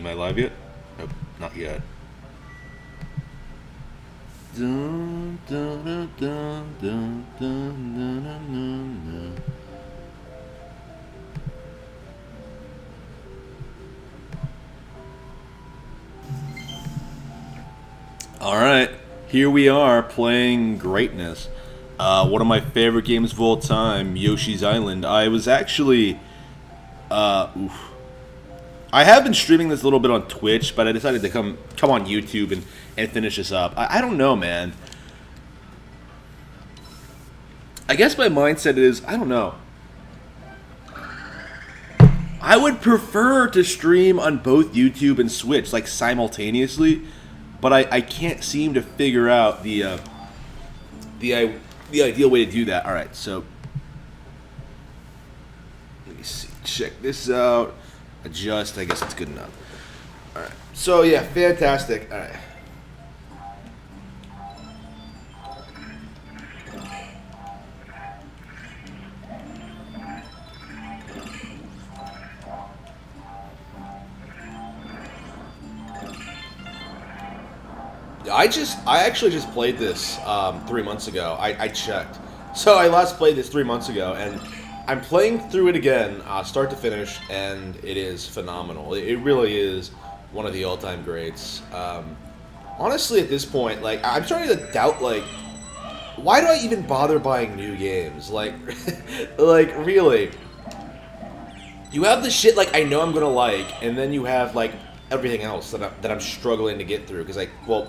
Am I live yet? Nope, not yet. Dun, dun, dun, dun, dun, dun, dun, dun, dun. All right, here we are playing Greatness. One of my favorite games of all time, Yoshi's Island. I was actually, oof. I have been streaming this a little bit on Twitch, but I decided to come on YouTube and finish this up. I don't know, man. I guess my mindset is, I don't know. I would prefer to stream on both YouTube and Switch, like simultaneously, but I can't seem to figure out the ideal way to do that. All right, so let me see. Check this out. Adjust. I guess it's good enough. All right. So yeah, fantastic. All right. I actually just played this 3 months ago. I checked. So I last played this 3 months ago, and I'm playing through it again, start to finish, and it is phenomenal. It really is one of the all-time greats. Honestly, at this point, like, I'm starting to doubt, like, why do I even bother buying new games? Like, like, really? You have the shit, like, I know I'm gonna like, and then you have, like, everything else that I'm struggling to get through, because, like, well,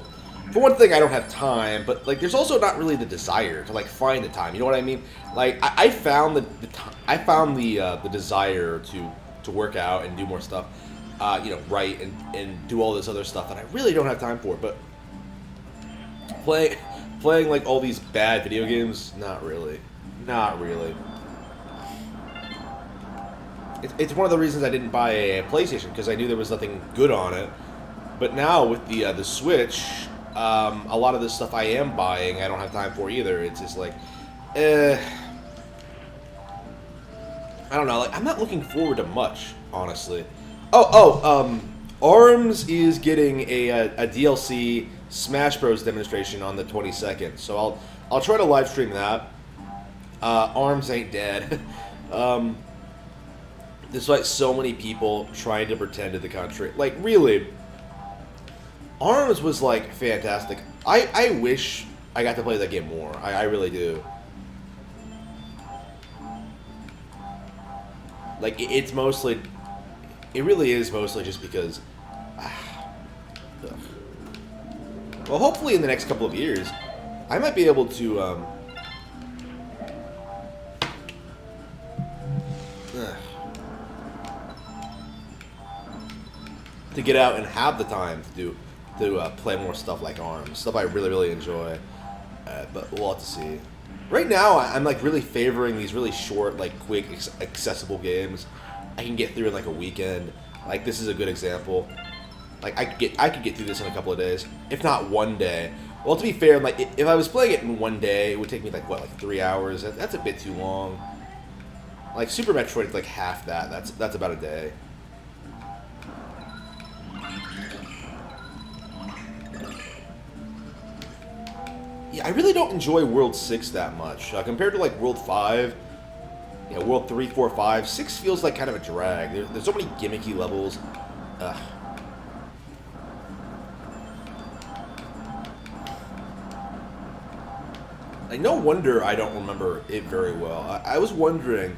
for one thing, I don't have time, but like, there's also not really the desire to like find the time. You know what I mean? Like, I found the desire to work out and do more stuff, write and do all this other stuff that I really don't have time for. But playing like all these bad video games, not really, not really. It's one of the reasons I didn't buy a PlayStation, because I knew there was nothing good on it. But now with the Switch. A lot of this stuff I am buying, I don't have time for either. It's just like, I don't know. Like, I'm not looking forward to much, honestly. ARMS is getting a DLC Smash Bros demonstration on the 22nd, so I'll try to live stream that. ARMS ain't dead. Despite so many people trying to pretend to the contrary, like, really. ARMS was, like, fantastic. I wish I got to play that game more. I really do. Like, it's mostly... It really is mostly just because... well, hopefully in the next couple of years, I might be able to, to get out and have the time to play more stuff like ARMS, stuff I really, really enjoy. But we'll have to see. Right now, I'm like really favoring these really short, like quick, accessible games I can get through in like a weekend. Like, this is a good example. Like, I could get through this in a couple of days, if not one day. Well, to be fair, like, if I was playing it in one day, it would take me like what, like 3 hours. That's a bit too long. Like, Super Metroid is like half that. That's about a day. Yeah, I really don't enjoy World 6 that much. Compared to, like, World 5, yeah, World 3, 4, 5, 6 feels like kind of a drag. There's so many gimmicky levels. Ugh. Like, no wonder I don't remember it very well. I was wondering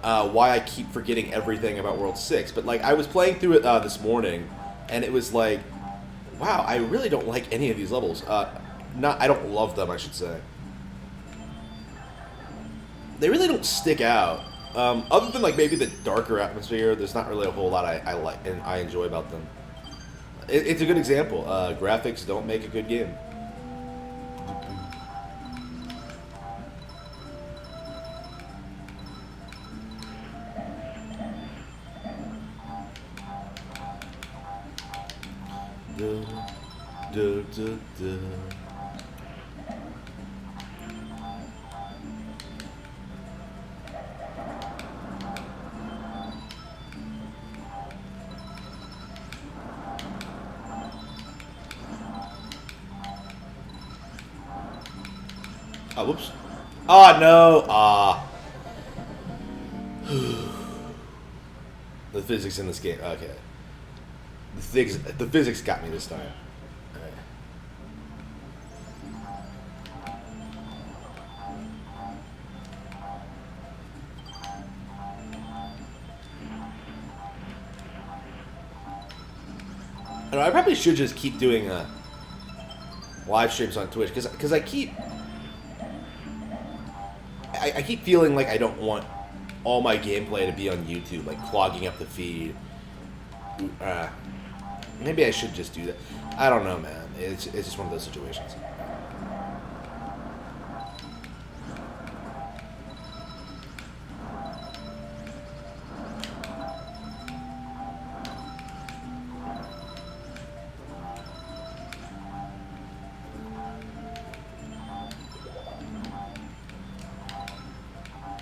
why I keep forgetting everything about World 6. But, like, I was playing through it this morning, and it was like, wow, I really don't like any of these levels. I don't love them, I should say. They really don't stick out. Other than, like, maybe the darker atmosphere, there's not really a whole lot I like and I enjoy about them. It's a good example. Graphics don't make a good game. Duh, duh, duh. Oh, whoops. Oh, no. The physics in this game. Okay. The physics got me this time. Alright. I probably should just keep doing live streams on Twitch because I keep feeling like I don't want all my gameplay to be on YouTube, like clogging up the feed. Maybe I should just do that. I don't know, man. It's just one of those situations.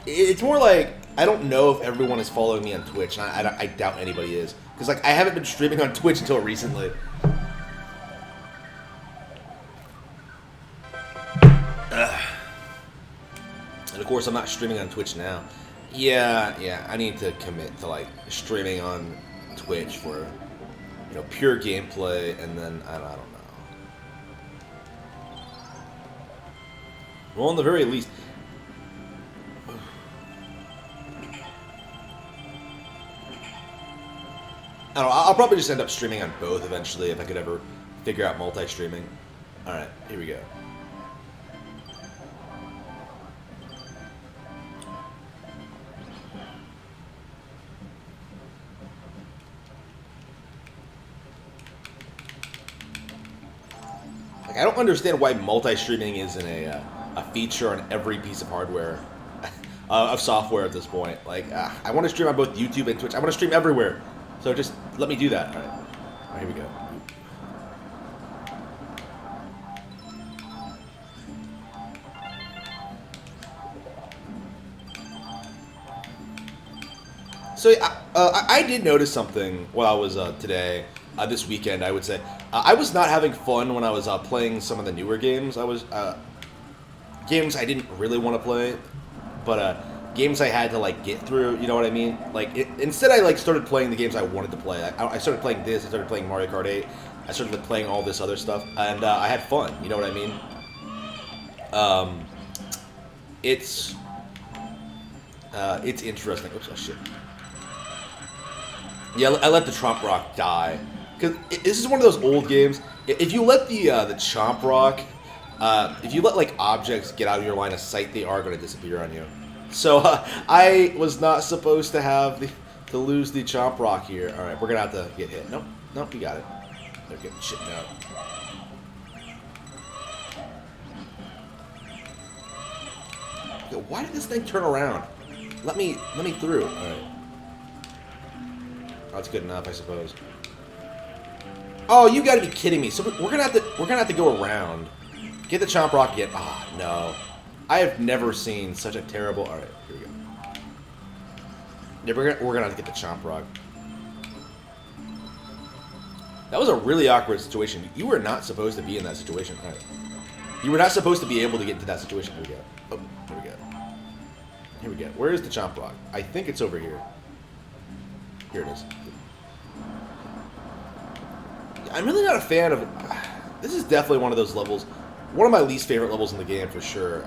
It's more like I don't know if everyone is following me on Twitch, and I doubt anybody is. Because, like, I haven't been streaming on Twitch until recently. Ugh. And, of course, I'm not streaming on Twitch now. Yeah, I need to commit to, like, streaming on Twitch for, you know, pure gameplay, and then, I don't know. Well, in the very least... I don't know, I'll probably just end up streaming on both eventually if I could ever figure out multi-streaming. Alright, here we go. Like, I don't understand why multi-streaming isn't a feature on every piece of hardware, of software at this point. Like, I want to stream on both YouTube and Twitch. I want to stream everywhere. So just let me do that. All right, here we go. So I did notice something while I was today, this weekend, I would say. I was not having fun when I was playing some of the newer games. I was games I didn't really want to play, but games I had to like get through. You know what I mean? Like instead, I like started playing the games I wanted to play. I started playing this. I started playing Mario Kart 8. I started playing all this other stuff, and I had fun. You know what I mean? It's interesting. Oops, oh shit. Yeah, I let the Chomp Rock die. Because this is one of those old games. If you let the Chomp Rock, if you let like objects get out of your line of sight, they are going to disappear on you. So I was not supposed to have to lose the Chomp Rock here. All right, we're going to have to get hit. Nope, you got it. They're getting shit out. Yo, why did this thing turn around? Let me through. All right. That's good enough, I suppose. Oh, you gotta be kidding me! So we're gonna have to go around. Get the Chomp Rock again. Ah, oh, no. I have never seen such a terrible. All right, here we go. Yeah, we're gonna have to get the Chomp Rock. That was a really awkward situation. You were not supposed to be in that situation. All right. You were not supposed to be able to get into that situation. Here we go. Oh, here we go. Here we go. Where is the Chomp Rock? I think it's over here. Here it is. I'm really not a fan of... This is definitely one of those levels. One of my least favorite levels in the game, for sure.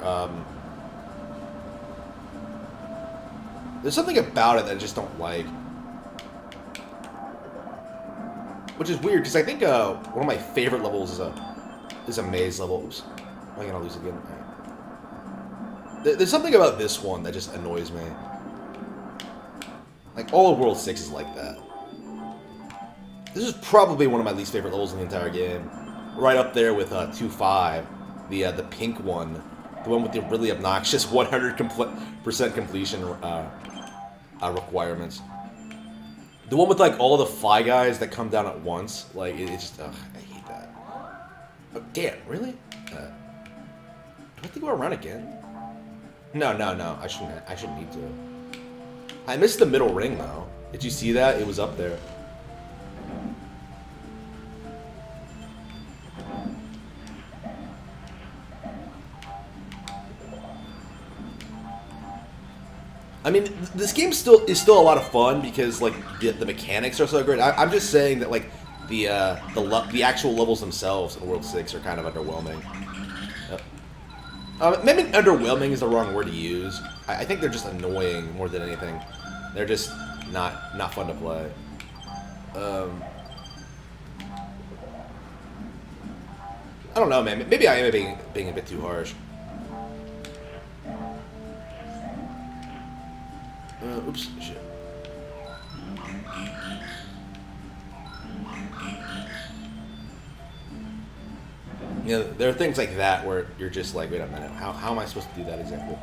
There's something about it that I just don't like. Which is weird, because I think one of my favorite levels is a maze level. Oops. Am I going to lose again? Right. There's something about this one that just annoys me. Like, all of World 6 is like that. This is probably one of my least favorite levels in the entire game. Right up there with 2-5, the pink one. The one with the really obnoxious 100% completion requirements. The one with, like, all the Fly Guys that come down at once. Like, it's just, ugh, I hate that. Oh, damn, really? Do I have to go around again? No. I shouldn't need to. I missed the middle ring, though. Did you see that? It was up there. I mean, this game still a lot of fun because like the mechanics are so great. I'm just saying that like the actual levels themselves in World 6 are kind of underwhelming. Maybe underwhelming is the wrong word to use. I think they're just annoying more than anything. They're just not fun to play. I don't know, man. Maybe I am being a bit too harsh. Oops, shit. You know, there are things like that where you're just like, wait a minute, how am I supposed to do that exactly?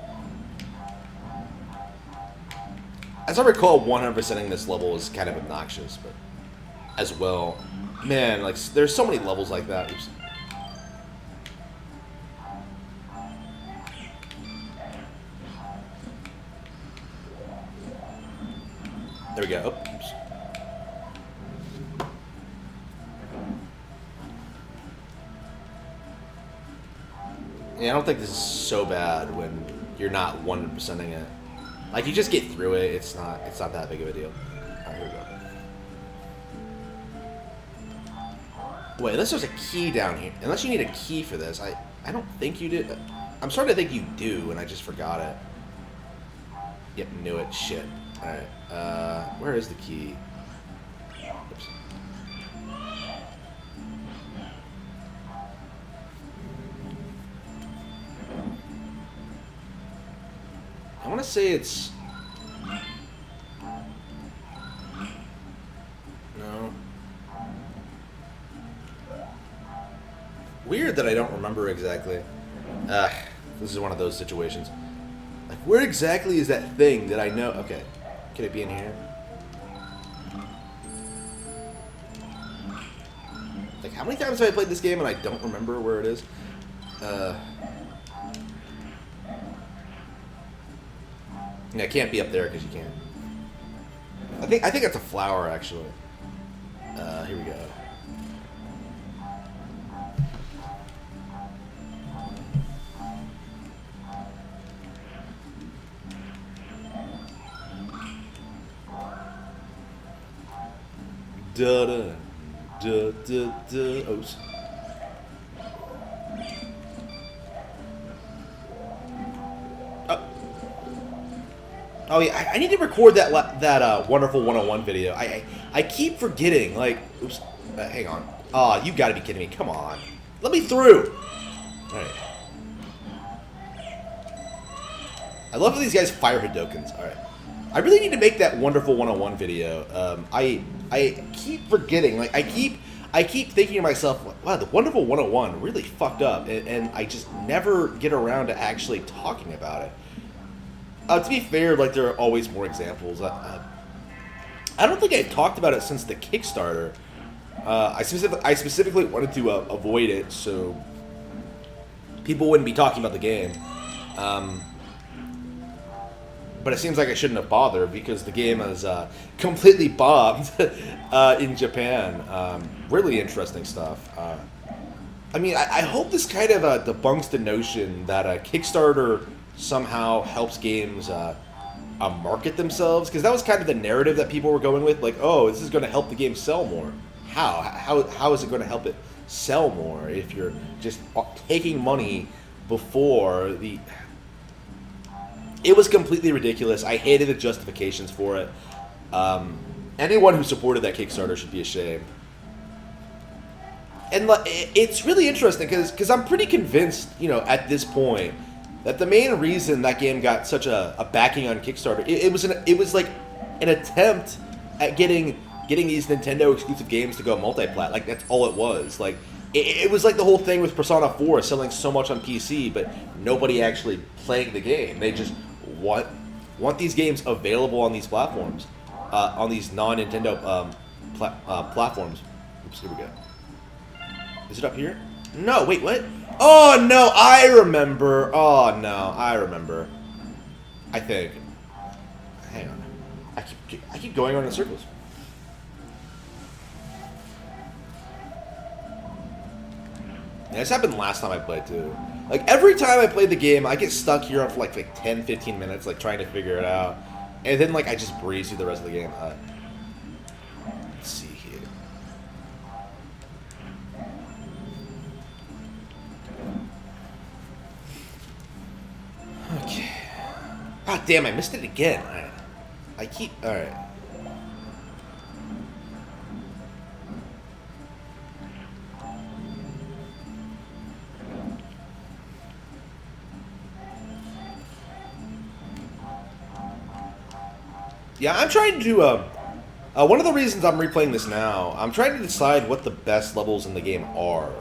As I recall, 100%ing this level is kind of obnoxious, but as well, man, like there's so many levels like that. Oops. There we go. Oh, oops. Yeah, I don't think this is so bad when you're not 100%ing it. Like you just get through it. It's not that big of a deal. All right, here we go. Wait, unless there's a key down here. Unless you need a key for this, I don't think you did. I'm starting to think you do, and I just forgot it. Yep, knew it. Shit. All right. Where is the key? Oops. I want to say it's... No. Weird that I don't remember exactly. This is one of those situations. Like, where exactly is that thing that I know? Okay. Could it be in here? Like, how many times have I played this game and I don't remember where it is? Yeah, it can't be up there because you can't. I think that's a flower, actually. Here we go. Da da da da da. Oops. Oh yeah, I need to record that wonderful 101 video. I keep forgetting. Like, oops. Hang on. Oh, you got to be kidding me! Come on, let me through. All right. I love how these guys fire Hadokens. All right. I really need to make that wonderful 101 video. I keep forgetting. Like I keep thinking to myself, wow, the wonderful 101 really fucked up, and I just never get around to actually talking about it. To be fair, like there are always more examples. I don't think I've talked about it since the Kickstarter. I specifically wanted to avoid it so people wouldn't be talking about the game. But it seems like I shouldn't have bothered because the game has completely bombed in Japan. Really interesting stuff. I mean, I hope this kind of debunks the notion that Kickstarter somehow helps games market themselves, because that was kind of the narrative that people were going with. Like, oh, this is going to help the game sell more. How is it going to help it sell more if you're just taking money before the... It was completely ridiculous. I hated the justifications for it. Anyone who supported that Kickstarter should be ashamed. And it's really interesting because I'm pretty convinced, you know, at this point, that the main reason that game got such a backing on Kickstarter, it was like an attempt at getting these Nintendo exclusive games to go multi-plat. Like that's all it was. Like it was like the whole thing with Persona 4 selling so much on PC, but nobody actually playing the game. They just want these games available on these platforms, on these non-Nintendo platforms. Oops, here we go. Is it up here? No, wait, what? Oh, no, I remember. Oh, no, I remember. I think. Hang on. I keep going around in circles. Yeah, this happened last time I played, too. Like, every time I play the game, I get stuck here for like 10, 15 minutes, like, trying to figure it out. And then, like, I just breeze through the rest of the game. Let's see here. Okay. Ah, damn, I missed it again. Alright. I keep... Alright. Yeah, I'm trying to, one of the reasons I'm replaying this now, I'm trying to decide what the best levels in the game are.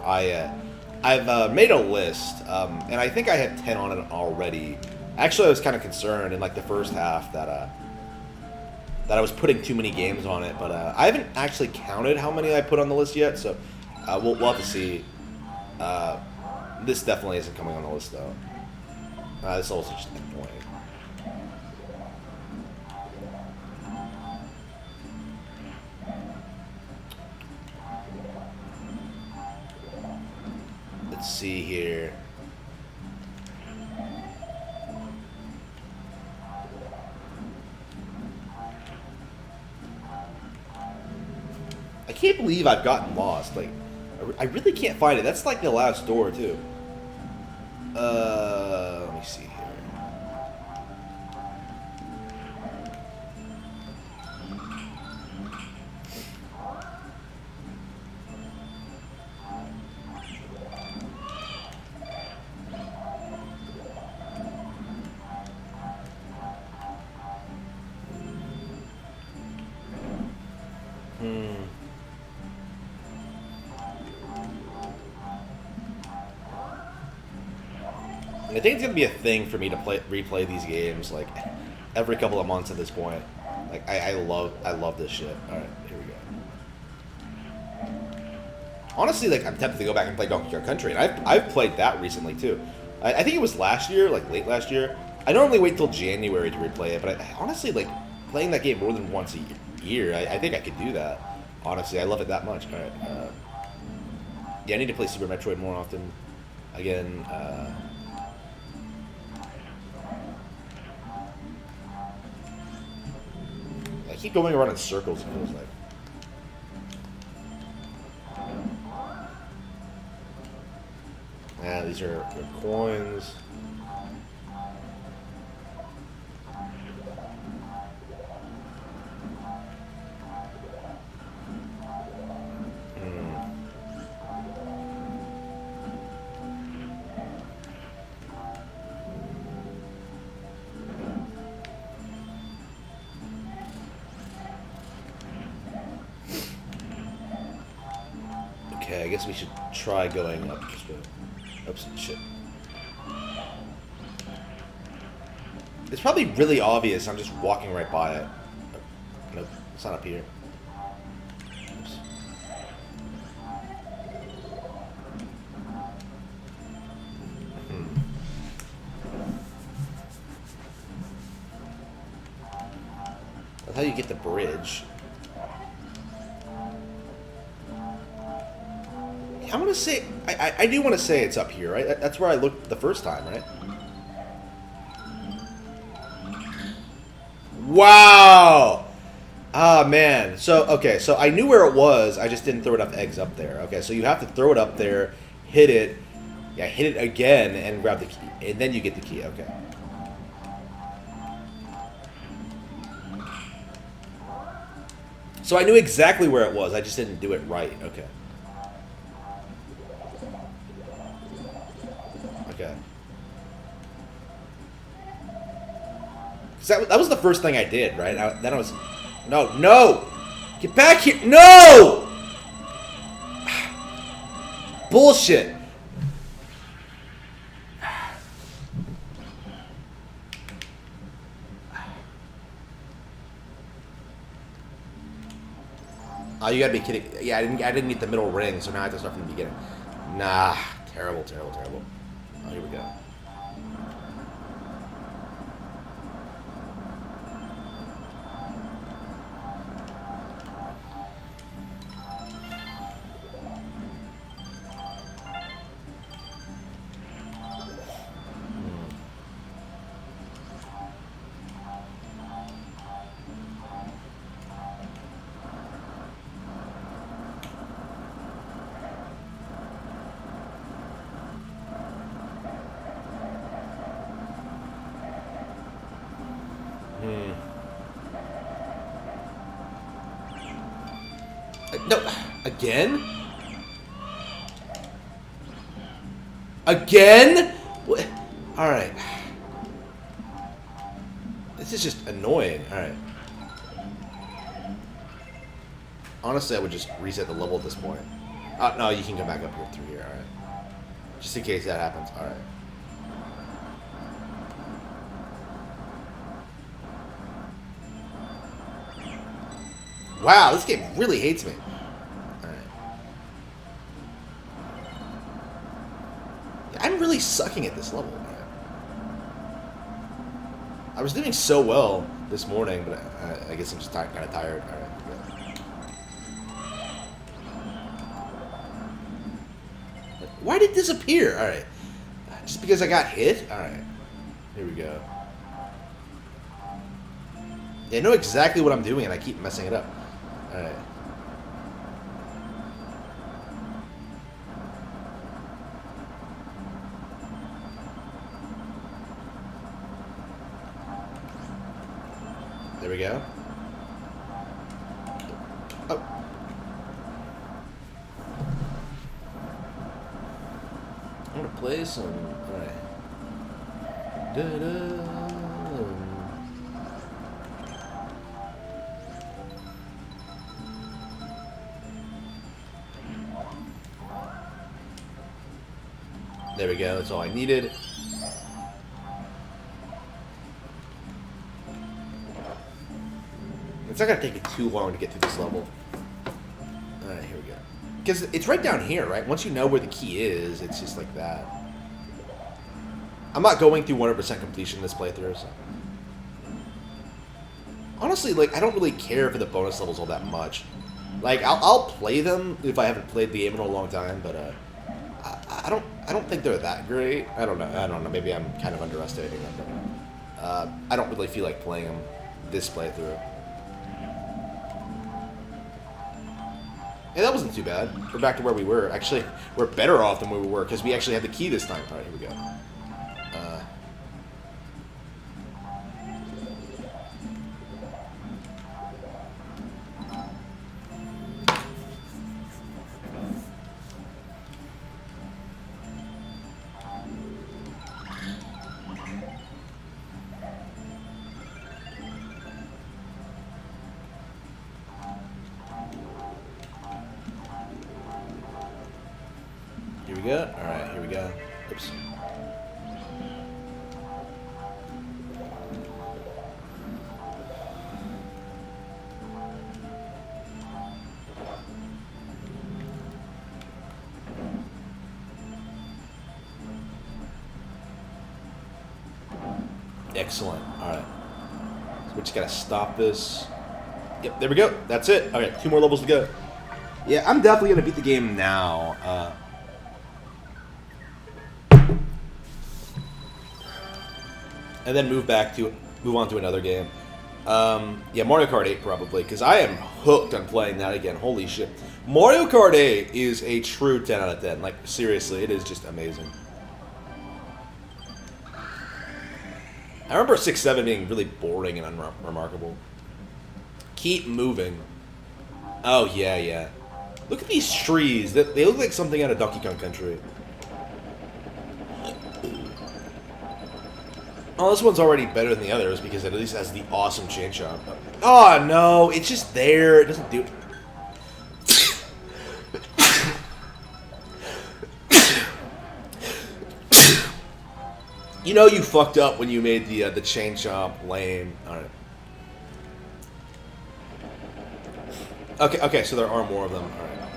I've made a list, and I think I have 10 on it already. Actually, I was kind of concerned in, like, the first half that I was putting too many games on it, but I haven't actually counted how many I put on the list yet, so we'll have to see. This definitely isn't coming on the list, though. This is also just annoying. Let's see here. I can't believe I've gotten lost. Like, I really can't find it. That's like the last door, too. Let me see here. I think it's gonna be a thing for me to replay these games like every couple of months at this point. Like I love this shit. All right, here we go. Honestly, like I'm tempted to go back and play Donkey Kong Country, and I've played that recently too. I think it was last year, like late last year. I normally wait till January to replay it, but I honestly like playing that game more than once a year. I think I could do that. Honestly, I love it that much. All right. Yeah, I need to play Super Metroid more often. Again. I keep going around in circles, it feels like. Yeah, these are coins. Okay, I guess we should try going up this way. Oops, shit. It's probably really obvious I'm just walking right by it. Nope, it's not up here. Oops. That's how you get the bridge. I want to say, I do want to say it's up here, right? That's where I looked the first time, right? Wow! Ah, man. So, okay, so I knew where it was, I just didn't throw enough eggs up there. Okay, so you have to throw it up there, hit it, yeah, hit it again, and grab the key. And then you get the key, okay. So I knew exactly where it was, I just didn't do it right, okay. Okay. That was the first thing I did, right? Then I was... No! Get back here! No! Bullshit! Oh, you gotta be kidding. Yeah, I didn't get the middle ring, so now I have to start from the beginning. Nah. Terrible. Oh, here we go. No, again? Again? What? All right. This is just annoying. All right. Honestly, I would just reset the level at this point. No, you can come back up here through here. All right. Just in case that happens. All right. Wow, this game really hates me. Alright. I'm really sucking at this level, man. I was doing so well this morning, but I guess I'm just kind of tired. Alright. Why did it disappear? Alright. Just because I got hit? Alright. Here we go. I know exactly what I'm doing, and I keep messing it up. Alright. There we go. Oh. I'm gonna play some. Alright. Da-da. There we go, that's all I needed. It's not gonna take me too long to get through this level. Alright, here we go. Because it's right down here, right? Once you know where the key is, it's just like that. I'm not going through 100% completion this playthrough, so. Honestly, like, I don't really care for the bonus levels all that much. Like, I'll play them if I haven't played the game in a long time, but, I don't think they're that great. I don't know. Maybe I'm kind of underestimating them. But, I don't really feel like playing them this playthrough. Yeah, that wasn't too bad. We're back to where we were. Actually, we're better off than where we were because we actually had the key this time. All right, here we go. Here we go. Alright, here we go. Oops. Excellent. Alright. So we just gotta stop this. Yep, there we go. That's it. Alright, 2 more levels to go. Yeah, I'm definitely gonna beat the game now. And then move on to another game. Yeah, Mario Kart 8 probably, because I am hooked on playing that again. Holy shit. Mario Kart 8 is a true 10 out of 10. Like, seriously, it is just amazing. I remember 6-7 being really boring and unremarkable. Keep moving. Oh, yeah, yeah. Look at these trees. They look like something out of Donkey Kong Country. Oh, this one's already better than the others because it at least has the awesome chain shot. Oh, no. It's just there. It doesn't do... You know you fucked up when you made the chain chomp lame. Alright. Okay, so there are more of them. Alright.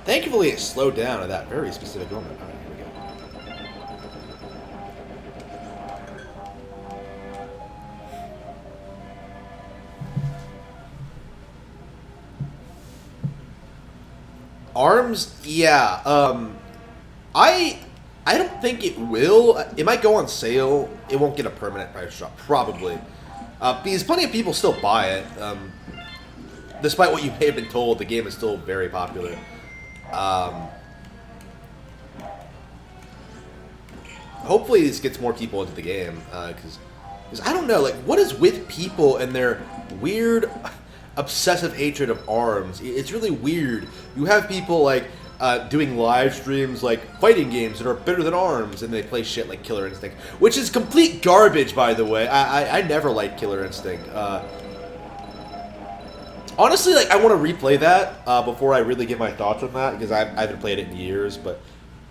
Thankfully it slowed down at that very specific moment. Alright, here we go. ARMS? Yeah, I don't think it will. It might go on sale. It won't get a permanent price drop, probably. Because plenty of people still buy it. Despite what you may have been told, the game is still very popular. Hopefully this gets more people into the game. Because I don't know, like, what is with people and their weird... obsessive hatred of ARMS. It's really weird. You have people like doing live streams like fighting games that are better than ARMS, and they play shit like Killer Instinct, which is complete garbage, by the way. I never liked Killer Instinct. Honestly, like, I want to replay that before I really give my thoughts on that, because I haven't played it in years, but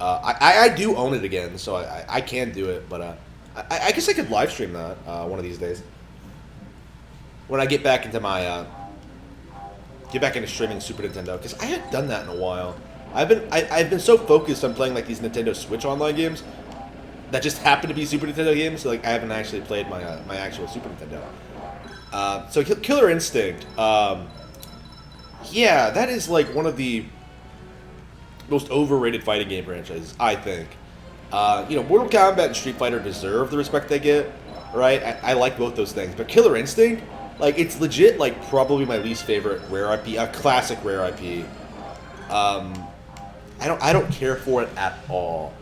I do own it again, so I can do it, but I guess I could live stream that one of these days. When I get back into my, streaming Super Nintendo, because I haven't done that in a while. I've been so focused on playing, like, these Nintendo Switch Online games that just happen to be Super Nintendo games, so, like, I haven't actually played my actual Super Nintendo. So Killer Instinct, yeah, that is like one of the most overrated fighting game franchises, I think. Mortal Kombat and Street Fighter deserve the respect they get, right? I like both those things, but Killer Instinct, like, it's legit, like, probably my least favorite Rare IP, a classic Rare IP. I don't care for it at all,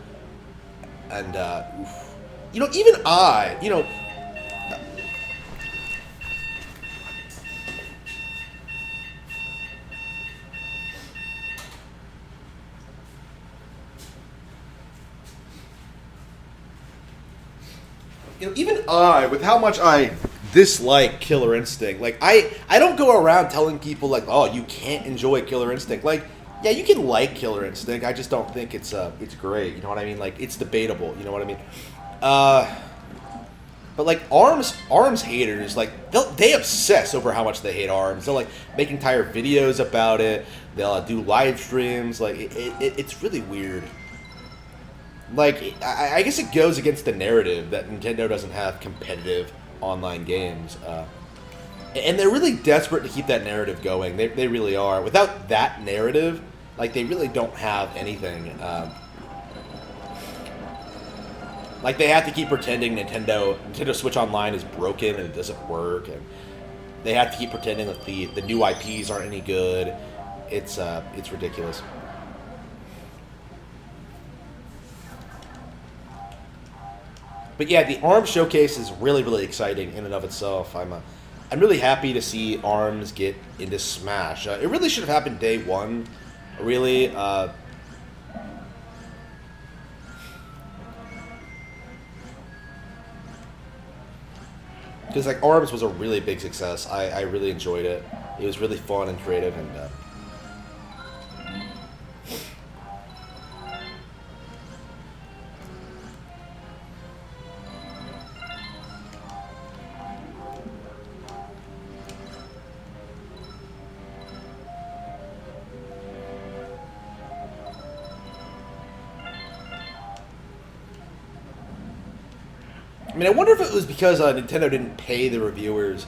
and even even I, with how much I dislike Killer Instinct, like, I don't go around telling people, like, oh, you can't enjoy Killer Instinct. Like, yeah, you can like Killer Instinct, I just don't think it's great, you know what I mean? Like, it's debatable, you know what I mean? But, like, ARMS haters, like, they obsess over how much they hate ARMS. They'll, like, make entire videos about it. They'll do live streams. Like, it's really weird. Like, I guess it goes against the narrative that Nintendo doesn't have competitive online games. And they're really desperate to keep that narrative going. They really are. Without that narrative, like, they really don't have anything. Like, they have to keep pretending Nintendo Switch Online is broken and it doesn't work. And they have to keep pretending that the new IPs aren't any good. It's ridiculous. But yeah, the ARMS showcase is really, really exciting in and of itself. I'm really happy to see ARMS get into Smash. It really should have happened day one, really. Because, like, ARMS was a really big success. I really enjoyed it. It was really fun and creative, and I mean, I wonder if it was because Nintendo didn't pay the reviewers.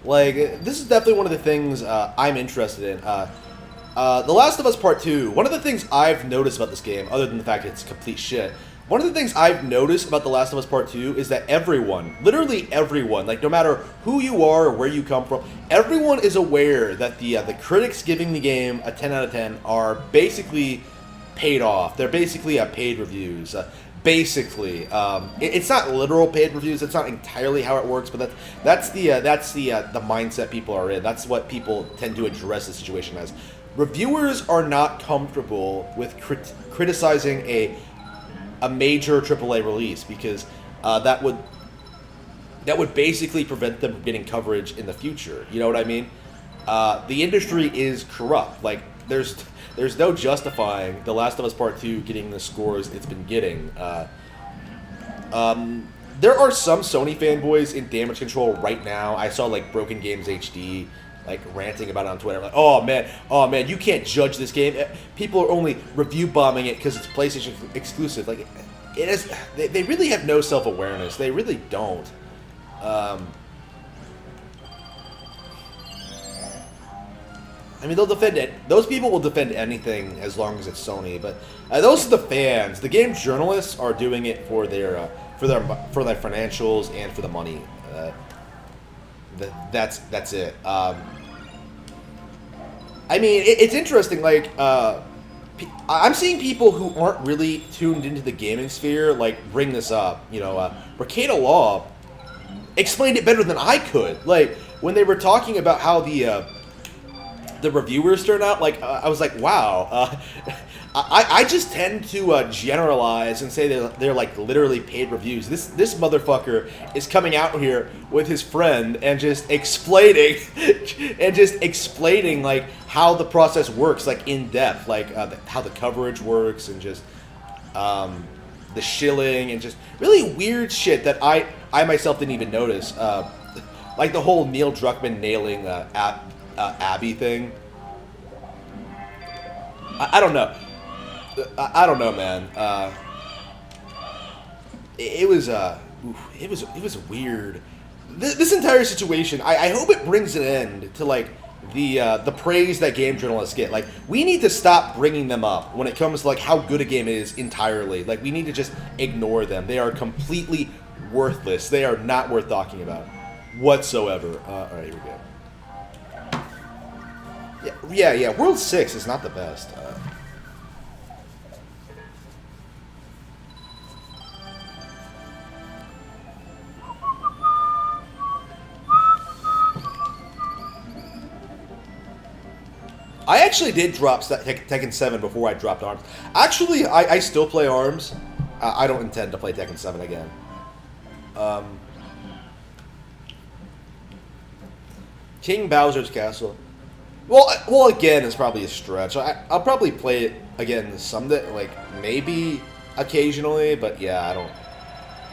Like, this is definitely one of the things I'm interested in. The Last of Us Part 2, one of the things I've noticed about this game, other than the fact that it's complete shit, one of the things I've noticed about The Last of Us Part 2 is that everyone, literally everyone, like, no matter who you are or where you come from, everyone is aware that the critics giving the game a 10 out of 10 are basically paid off. They're basically paid reviews. Basically, it's not literal paid reviews. It's not entirely how it works, but that's the mindset people are in. That's what people tend to address the situation as. Reviewers are not comfortable with criticizing a major AAA release because that would basically prevent them from getting coverage in the future. You know what I mean? The industry is corrupt. Like, there's no justifying The Last of Us Part 2 getting the scores it's been getting. There are some Sony fanboys in Damage Control right now. I saw, like, Broken Games HD, like, ranting about it on Twitter. Like, oh man, you can't judge this game. People are only review bombing it because it's PlayStation exclusive. Like, it is. They really have no self-awareness. They really don't. I mean, they'll defend it. Those people will defend anything as long as it's Sony. But those are the fans. The game journalists are doing it for their financials and for the money. That's it. I mean, it's interesting. Like, I'm seeing people who aren't really tuned into the gaming sphere like bring this up. You know, Bricada Law explained it better than I could. Like, when they were talking about how the the reviewers turn out, like I was like, wow. I just tend to generalize and say they're like literally paid reviews. This motherfucker is coming out here with his friend and just explaining like how the process works, like in depth, like how the coverage works and just the shilling and just really weird shit that I myself didn't even notice. Like the whole Neil Druckmann nailing Abby thing. I don't know. I don't know, man. It was weird. This entire situation. I hope it brings an end to like the praise that game journalists get. Like we need to stop bringing them up when it comes to like how good a game is entirely. Like we need to just ignore them. They are completely worthless. They are not worth talking about whatsoever. All right, here we go. Yeah. World 6 is not the best. I actually did drop Tekken 7 before I dropped ARMS. Actually, I still play ARMS. I don't intend to play Tekken 7 again. King Bowser's Castle. Well, again, it's probably a stretch. I'll probably play it again someday, like maybe occasionally, but yeah, I don't.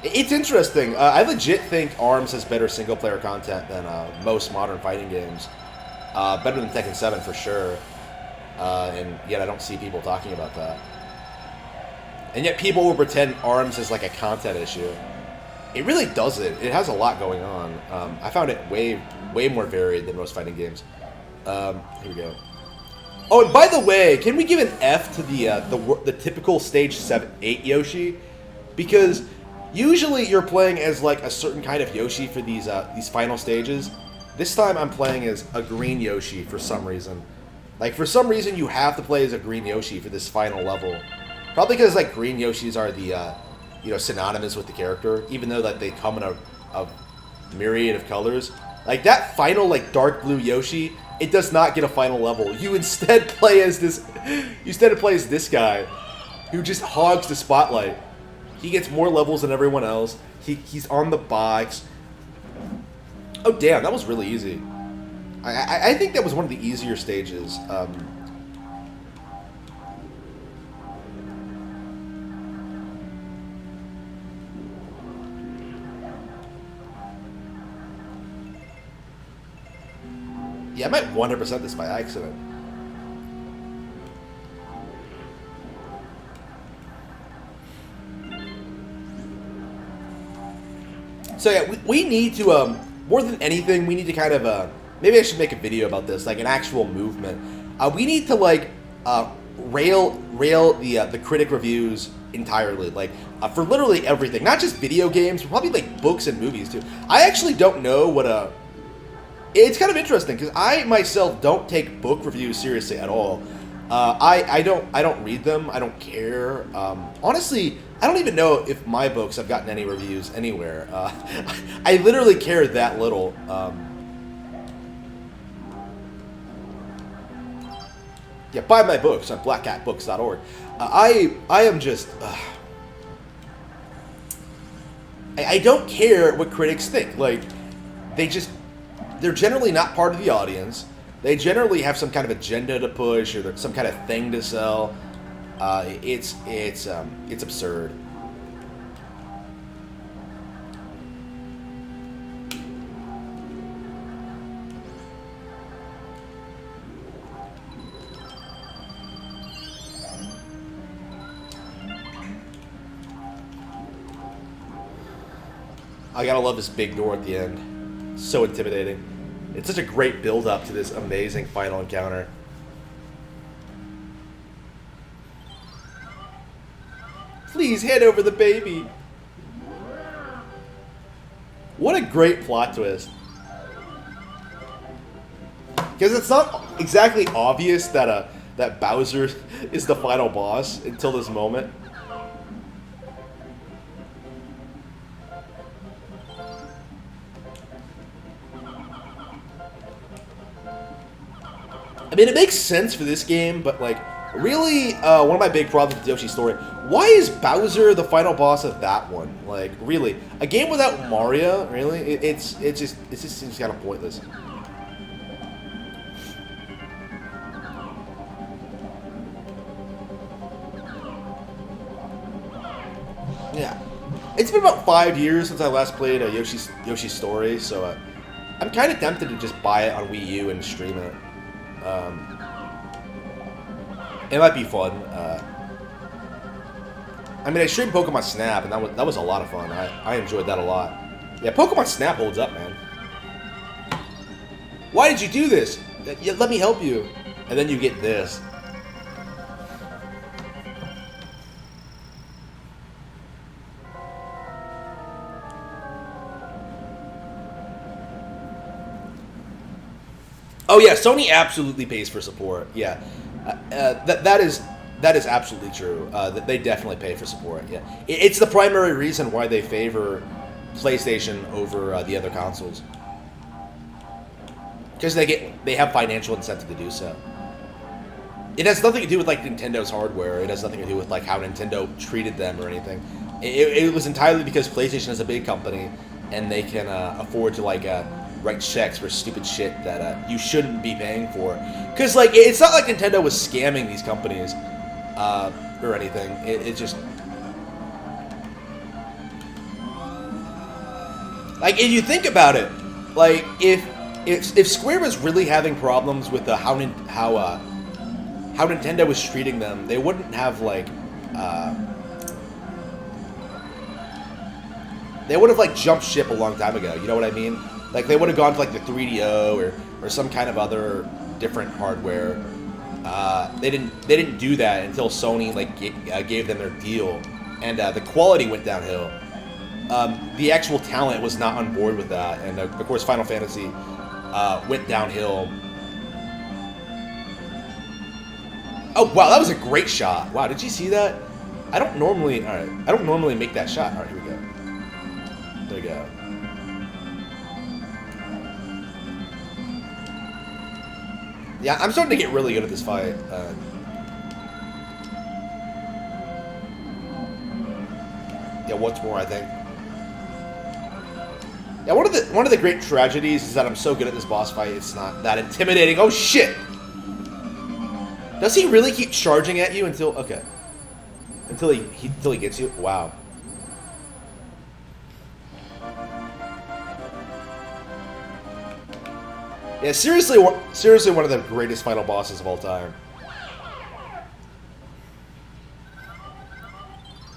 It's interesting. I legit think ARMS has better single-player content than most modern fighting games. Better than Tekken 7 for sure. And yet I don't see people talking about that. And yet people will pretend ARMS is like a content issue. It really doesn't. It has a lot going on. I found it way more varied than most fighting games. Here we go. Oh, and by the way, can we give an F to the typical stage 7-8 Yoshi? Because usually you're playing as like a certain kind of Yoshi for these final stages. This time I'm playing as a green Yoshi for some reason. Like for some reason you have to play as a green Yoshi for this final level. Probably because like green Yoshis are the synonymous with the character, even though that they come in a myriad of colors. Like that final like dark blue Yoshi, it does not get a final level. You instead play as this. You instead play as this guy, who just hogs the spotlight. He gets more levels than everyone else. He's on the box. Oh damn, that was really easy. I think that was one of the easier stages. Yeah, I might 100% this by accident. So yeah, we need to, more than anything, we need to kind of, maybe I should make a video about this, like an actual movement. We need to like rail the critic reviews entirely, like for literally everything, not just video games, but probably like books and movies too. I actually don't know what a. It's kind of interesting because I myself don't take book reviews seriously at all. I don't read them. I don't care. Honestly, I don't even know if my books have gotten any reviews anywhere. I literally care that little. Yeah, buy my books on blackcatbooks.org. I am just. I don't care what critics think. Like, they're generally not part of the audience. They generally have some kind of agenda to push or some kind of thing to sell. It's absurd. I gotta love this big door at the end. So intimidating. It's such a great build-up to this amazing final encounter. Please hand over the baby. What a great plot twist. Because it's not exactly obvious that that Bowser is the final boss until this moment. mean, it makes sense for this game, but like, really, one of my big problems with Yoshi's Story, why is Bowser the final boss of that one? Like, really, a game without Mario, really, it just seems kind of pointless. Yeah, it's been about 5 years since I last played Yoshi's Story, so I'm kind of tempted to just buy it on Wii U and stream it. It might be fun. I mean, I streamed Pokemon Snap, and that was a lot of fun. I enjoyed that a lot. Yeah, Pokemon Snap holds up, man. Why did you do this? Let me help you. And then you get this. Oh yeah, Sony absolutely pays for support. Yeah, that is absolutely true. That they definitely pay for support. Yeah, it's the primary reason why they favor PlayStation over the other consoles, because they have financial incentive to do so. It has nothing to do with like Nintendo's hardware. It has nothing to do with like how Nintendo treated them or anything. It was entirely because PlayStation is a big company and they can afford to like write checks for stupid shit that you shouldn't be paying for. Because like it's not like Nintendo was scamming these companies or anything. It just like if you think about it, like if Square was really having problems with how Nintendo was treating them, they wouldn't have like they would have like jumped ship a long time ago. You know what I mean? Like they would have gone to like the 3DO or some kind of other different hardware. They didn't do that until Sony like gave them their deal, and the quality went downhill. The actual talent was not on board with that, and of course Final Fantasy went downhill. Oh wow, that was a great shot! Wow, did you see that? I don't normally make that shot. All right, here we go. There we go. Yeah, I'm starting to get really good at this fight. Yeah, once more, I think. Yeah, one of the great tragedies is that I'm so good at this boss fight, it's not that intimidating. Oh shit! Does he really keep charging at you until until he gets you? Wow. Yeah, seriously one of the greatest final bosses of all time.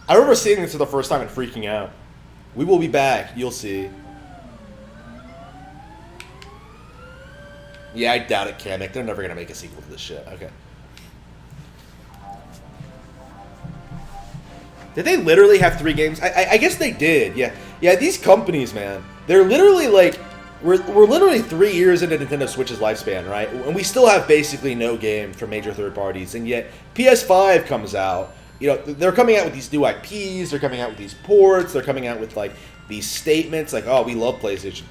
I remember seeing this for the first time and freaking out. We will be back, you'll see. Yeah, I doubt it, Kamek. They're never gonna make a sequel to this shit. Okay. Did they literally have 3 games? I guess they did. Yeah. Yeah, these companies, man. They're literally like we're literally 3 years into Nintendo Switch's lifespan, right? And we still have basically no game from major third parties, and yet PS5 comes out. You know, they're coming out with these new IPs, they're coming out with these ports, they're coming out with like these statements like, "Oh, we love PlayStation."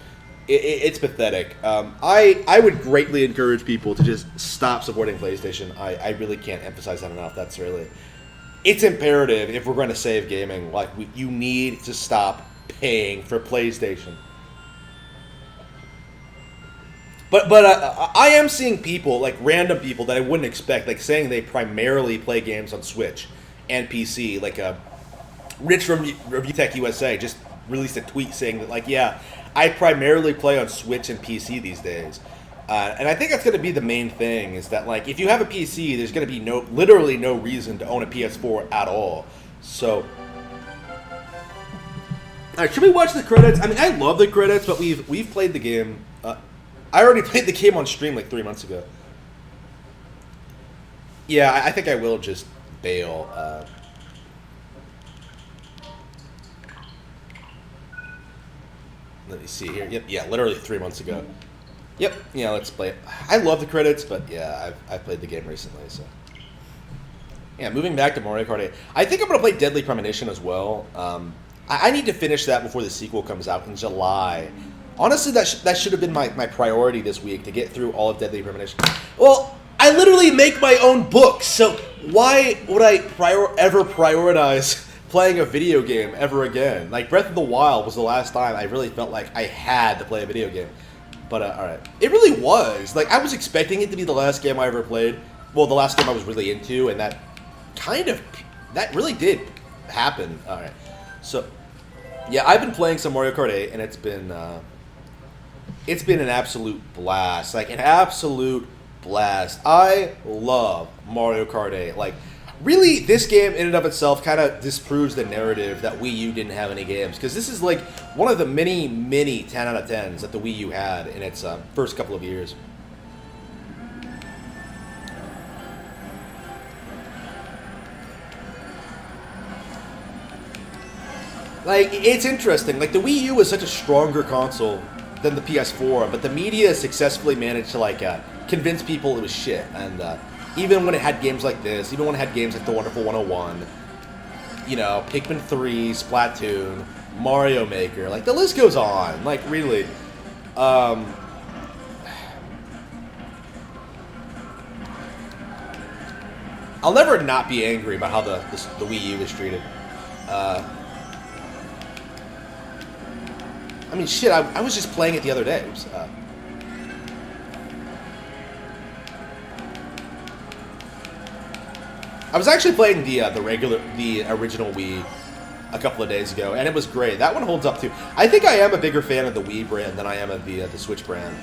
It's pathetic. I would greatly encourage people to just stop supporting PlayStation. I really can't emphasize that enough. That's really, it's imperative if we're going to save gaming. Like you need to stop paying for PlayStation. But I am seeing people, like random people that I wouldn't expect, like saying they primarily play games on Switch and PC. Like Rich from Review Tech USA just released a tweet saying that, like, yeah, I primarily play on Switch and PC these days. And I think that's going to be the main thing, is that, like, if you have a PC, there's going to be literally no reason to own a PS4 at all. So, all right, should we watch the credits? I mean, I love the credits, but we've played the game. I already played the game on stream like 3 months ago. Yeah, I think I will just bail. Let me see here. Yep, yeah, literally 3 months ago. Yep, yeah, let's play it. I love the credits, but yeah, I've played the game recently, so. Yeah, moving back to Mario Kart 8. I think I'm going to play Deadly Premonition as well. I need to finish that before the sequel comes out in July. Honestly, that should have been my priority this week, to get through all of Deadly Premonition. Well, I I literally make my own books, so why would I ever prioritize playing a video game ever again? Like, Breath of the Wild was the last time I really felt like I had to play a video game. But, alright. It really was. Like, I was expecting it to be the last game I ever played. Well, the last game I was really into, and that really did happen. Alright. So, yeah, I've been playing some Mario Kart 8, and it's been an absolute blast. Like, an absolute blast. I love Mario Kart 8. Like, really, this game in and of itself kind of disproves the narrative that Wii U didn't have any games. Because this is like one of the many 10 out of 10s that the Wii U had in its first couple of years. Like, it's interesting. Like, the Wii U was such a stronger console than the PS4, but the media successfully managed to, like, convince people it was shit. And even when it had games like this, even when it had games like The Wonderful 101, you know, Pikmin 3, Splatoon, Mario Maker, like, the list goes on. Like, really. I'll never not be angry about how the Wii U is treated. I mean, shit, I was just playing it the other day. Oops, I was actually playing the original Wii a couple of days ago, and it was great. That one holds up too. I think I am a bigger fan of the Wii brand than I am of the Switch brand.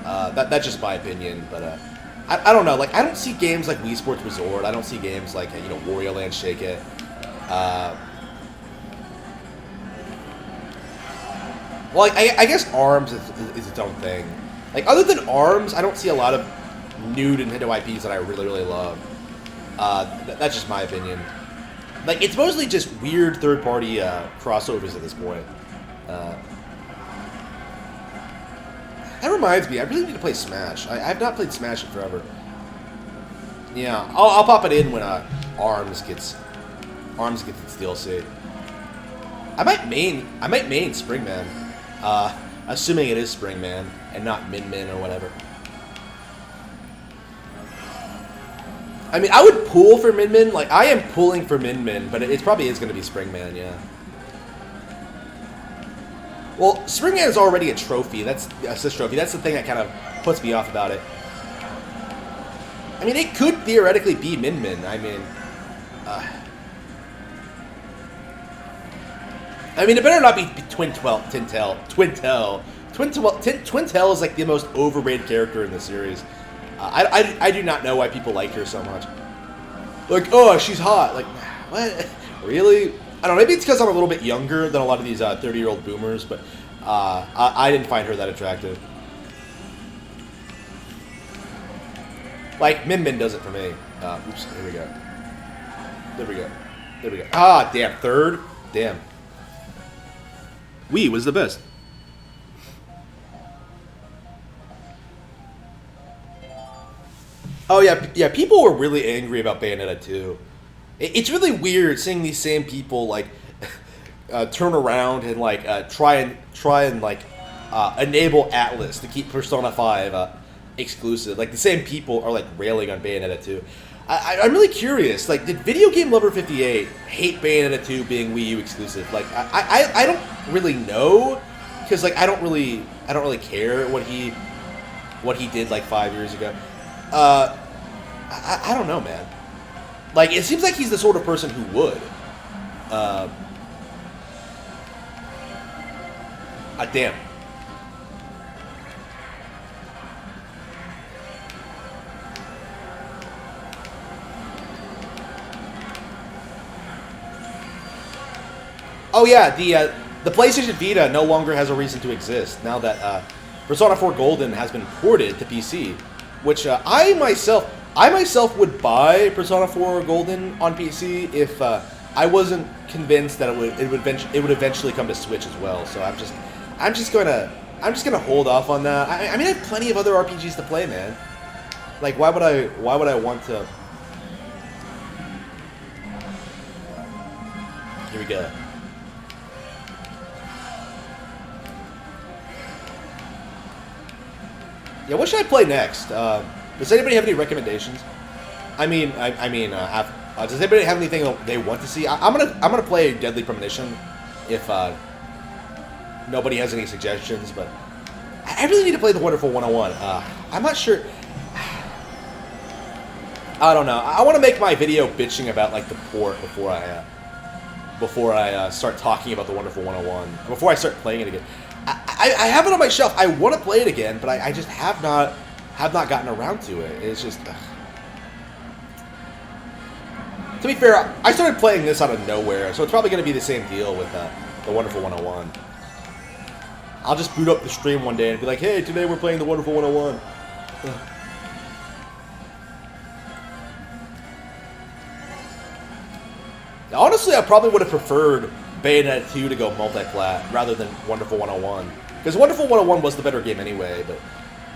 That's just my opinion, but I don't know. Like, I don't see games like Wii Sports Resort. I don't see games like, you know, Wario Land Shake It. Well, I guess ARMS is its own thing. Like, other than ARMS, I don't see a lot of new Nintendo IPs that I really love. That's just my opinion. Like, it's mostly just weird third-party crossovers at this point. That reminds me, I really need to play Smash. I have not played Smash in forever. Yeah, I'll pop it in when ARMS gets its DLC. I might main Springman. Assuming it is Springman and not Min or whatever. I mean, I would pull for Min. Like, I am pulling for Min, but it probably is going to be Springman, yeah. Well, Springman is already a trophy. That's assist trophy. That's the thing that kind of puts me off about it. I mean, it could theoretically be Min. I mean, it better not be Twintel. Twintel is like the most overrated character in the series. I do not know why people like her so much. Like, oh, she's hot. Like, what? Really? I don't know. Maybe it's because I'm a little bit younger than a lot of these 30-year-old boomers, but I didn't find her that attractive. Like, Min does it for me. Oops, here we go. There we go. Ah, damn. Third? Damn. Wii was the best. Oh, yeah, people were really angry about Bayonetta 2. It's really weird seeing these same people, like, turn around and, like, try and like, enable Atlas to keep Persona 5 exclusive. Like, the same people are, like, railing on Bayonetta 2. I'm really curious, like, did Video Game Lover 58 hate Bayonetta 2 being Wii U exclusive? Like, I don't really know, because, like, I don't really care what he did, like, 5 years ago. I don't know, man. Like, it seems like he's the sort of person who would. Damn. Oh yeah, the PlayStation Vita no longer has a reason to exist now that Persona 4 Golden has been ported to PC, which I myself would buy Persona 4 Golden on PC if I wasn't convinced that it would eventually come to Switch as well. So I'm just gonna hold off on that. I mean, I have plenty of other RPGs to play, man. Like, why would I want to? Here we go. Yeah, what should I play next? Does anybody have any recommendations? Does anybody have anything they want to see? I'm gonna play Deadly Premonition if nobody has any suggestions. But I really need to play the Wonderful 101. I'm not sure. I don't know. I want to make my video bitching about like the port before I start talking about the Wonderful 101. Before I start playing it again. I have it on my shelf. I want to play it again, but I just have not gotten around to it. It's just. To be fair, I started playing this out of nowhere, so it's probably going to be the same deal with the Wonderful 101. I'll just boot up the stream one day and be like, hey, today we're playing the Wonderful 101. Honestly, I probably would have preferred Bayonetta 2 to go multi-plat rather than Wonderful 101. Because Wonderful 101 was the better game anyway, but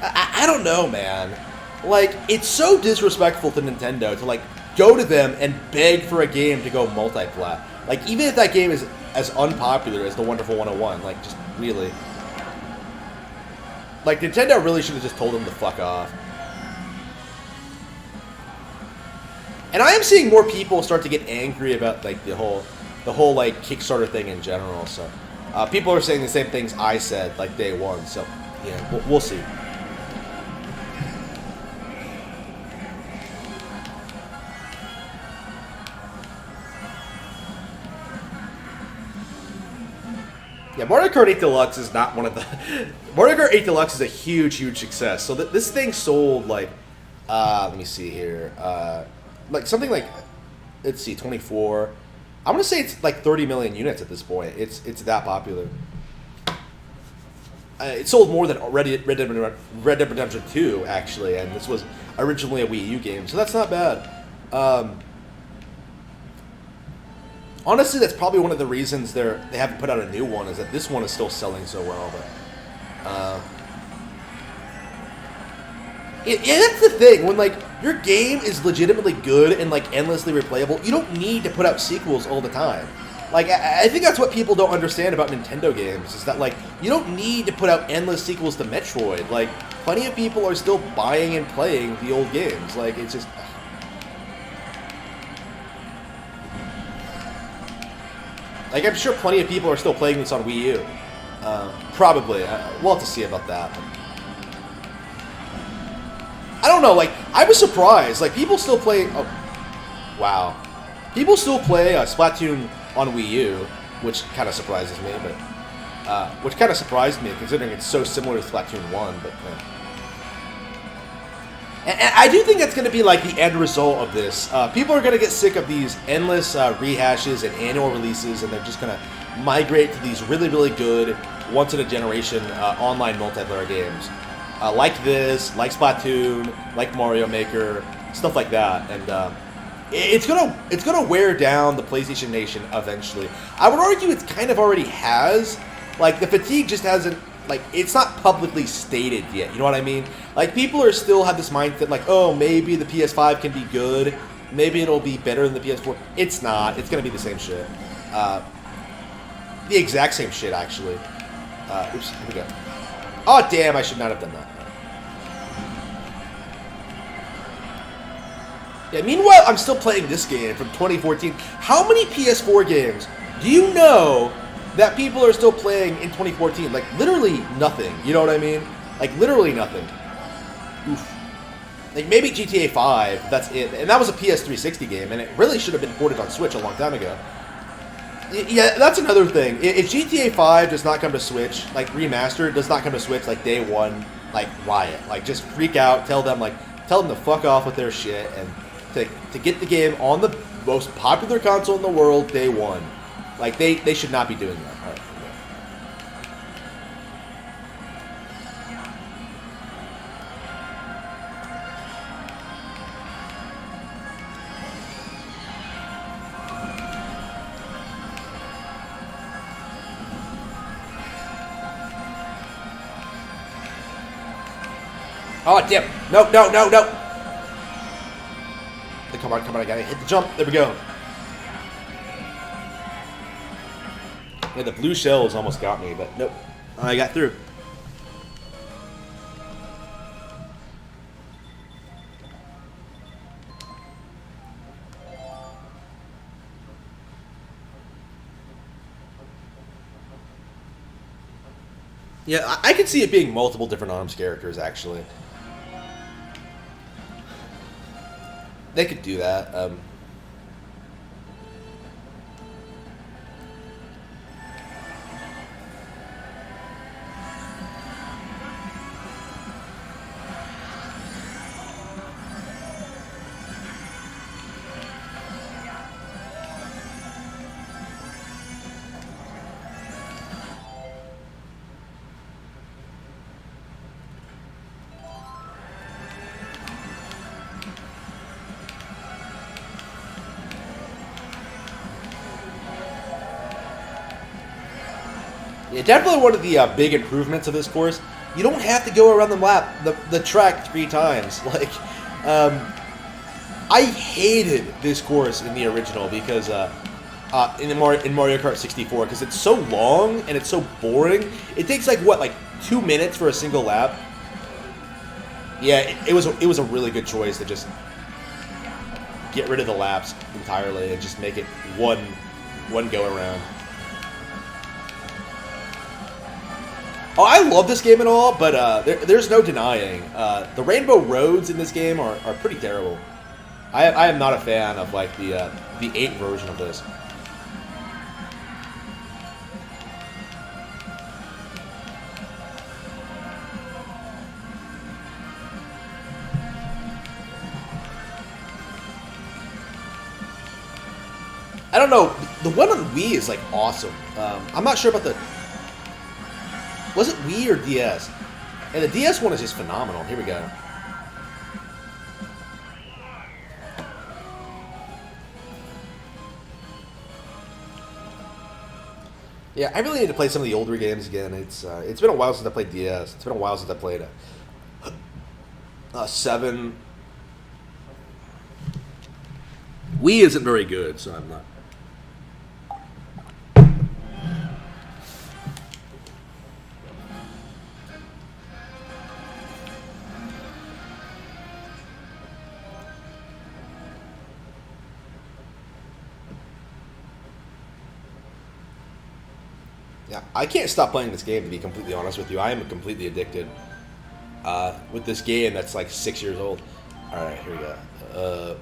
I don't know, man. Like, it's so disrespectful to Nintendo to, like, go to them and beg for a game to go multi-plat. Like, even if that game is as unpopular as the Wonderful 101, like, just really. Like, Nintendo really should have just told them to fuck off. And I am seeing more people start to get angry about, like, the whole like, Kickstarter thing in general, so. People are saying the same things I said, like, day one, so, yeah, we'll see. Yeah, Mario Kart 8 Deluxe is not one of the... Mario Kart 8 Deluxe is a huge, huge success. So this thing sold, like... let me see here. Like, something like... Let's see, 24... I'm going to say it's like 30 million units at this point. It's that popular. It sold more than Red Dead Redemption 2, actually. And this was originally a Wii U game, so that's not bad. Honestly, that's probably one of the reasons they haven't put out a new one, is that this one is still selling so well. But that's the thing. When, like, your game is legitimately good and, like, endlessly replayable, you don't need to put out sequels all the time. Like, I think that's what people don't understand about Nintendo games, is that, like, you don't need to put out endless sequels to Metroid. Like, plenty of people are still buying and playing the old games. Like, it's just... Like, I'm sure plenty of people are still playing this on Wii U. Probably. We'll have to see about that. I don't know, like, I was surprised. Like, people still play... Oh, wow. People still play Splatoon on Wii U, which kind of surprises me, but... which kind of surprised me, considering it's so similar to Splatoon 1, but... And I do think that's going to be, like, the end result of this. People are going to get sick of these endless rehashes and annual releases, and they're just going to migrate to these really, really good, once-in-a-generation online multiplayer games. Like this, like Splatoon, like Mario Maker, stuff like that. And it's gonna wear down the PlayStation Nation eventually. I would argue it's kind of already has. Like, the fatigue just hasn't... Like, it's not publicly stated yet, you know what I mean? Like, people are still have this mindset, like, oh, maybe the PS5 can be good, maybe it'll be better than the PS4. It's not. It's gonna be the same shit. The exact same shit, actually. Oops, here we go. Oh, damn, I should not have done that. Yeah, meanwhile, I'm still playing this game from 2014. How many PS4 games do you know that people are still playing in 2014? Like, literally nothing. You know what I mean? Like, literally nothing. Oof. Like, maybe GTA 5, that's it. And that was a PS360 game, and it really should have been ported on Switch a long time ago. Yeah, that's another thing. If GTA 5 does not come to Switch, like, remastered, does not come to Switch, like, day one, like, riot. Like, just freak out, tell them to fuck off with their shit, and to get the game on the most popular console in the world day one. Like, they should not be doing that. All right. Oh, damn. No, no, no, no. Come on, I gotta hit the jump. There we go. Yeah, the blue shells almost got me, but nope. I got through. Yeah, I could see it being multiple different ARMS characters, actually. They could do that. Yeah, definitely one of the big improvements of this course. You don't have to go around the track 3 times. Like, I hated this course in the original because in Mario Kart 64 because it's so long and it's so boring. It takes like 2 minutes for a single lap. Yeah, it was a really good choice to just get rid of the laps entirely and just make it one go around. Oh, I love this game and all, but there's no denying the rainbow roads in this game are pretty terrible. I am not a fan of like the 8 version of this. I don't know. The one on the Wii is like awesome. I'm not sure about the. Was it Wii or DS? And the DS one is just phenomenal. Here we go. Yeah, I really need to play some of the older games again. It's been a while since I played DS. It's been a while since I played 7. Wii isn't very good, so I'm not. Yeah, I can't stop playing this game, to be completely honest with you. I am completely addicted with this game that's like 6 years old. All right, here we go.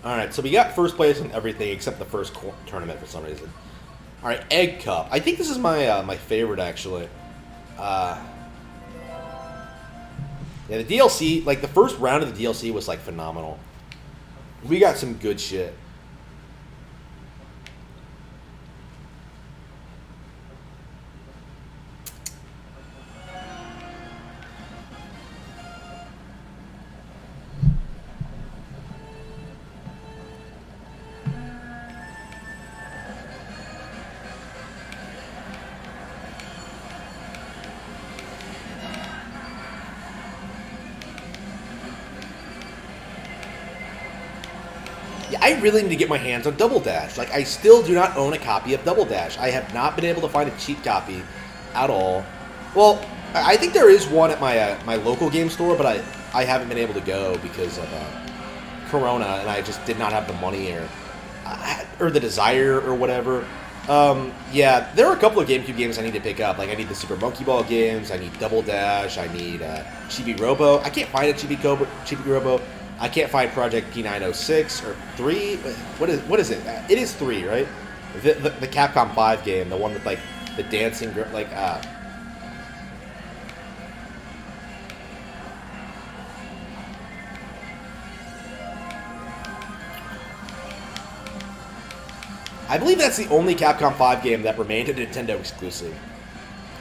All right, so we got first place in everything except the first tournament for some reason. All right, Egg Cup. I think this is my my favorite, actually. Yeah, the DLC, like the first round of the DLC was like phenomenal. We got some good shit. Yeah, I really need to get my hands on Double Dash. Like, I still do not own a copy of Double Dash. I have not been able to find a cheap copy at all. Well, I think there is one at my my local game store, but I haven't been able to go because of Corona, and I just did not have the money or the desire or whatever. Yeah, there are a couple of GameCube games I need to pick up. Like, I need the Super Monkey Ball games. I need Double Dash. I need Chibi Robo. I can't find a Chibi Robo. I can't find Project P906 or 3. What is it? It is 3, right? The Capcom 5 game, the one with like the dancing like I believe that's the only Capcom 5 game that remained a Nintendo exclusive.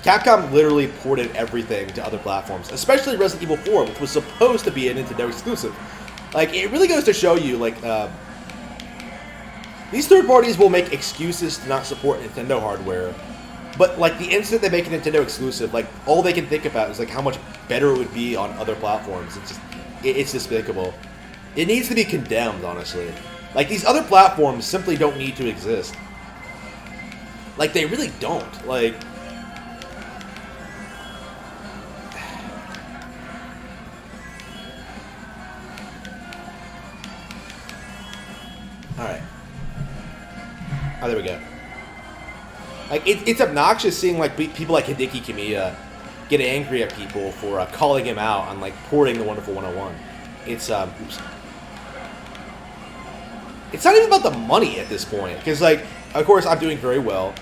Capcom literally ported everything to other platforms, especially Resident Evil 4, which was supposed to be a Nintendo exclusive. Like, it really goes to show you, like, these third parties will make excuses to not support Nintendo hardware, but, like, the instant they make a Nintendo exclusive, like, all they can think about is, like, how much better it would be on other platforms. It's just, it's despicable. It needs to be condemned, honestly. Like, these other platforms simply don't need to exist. Like, they really don't. Like, Oh, there we go. Like, it's obnoxious seeing, like, people like Hideki Kamiya get angry at people for calling him out on, like, porting the Wonderful 101. It's, oops. It's not even about the money at this point, because, like, of course, I'm doing very well.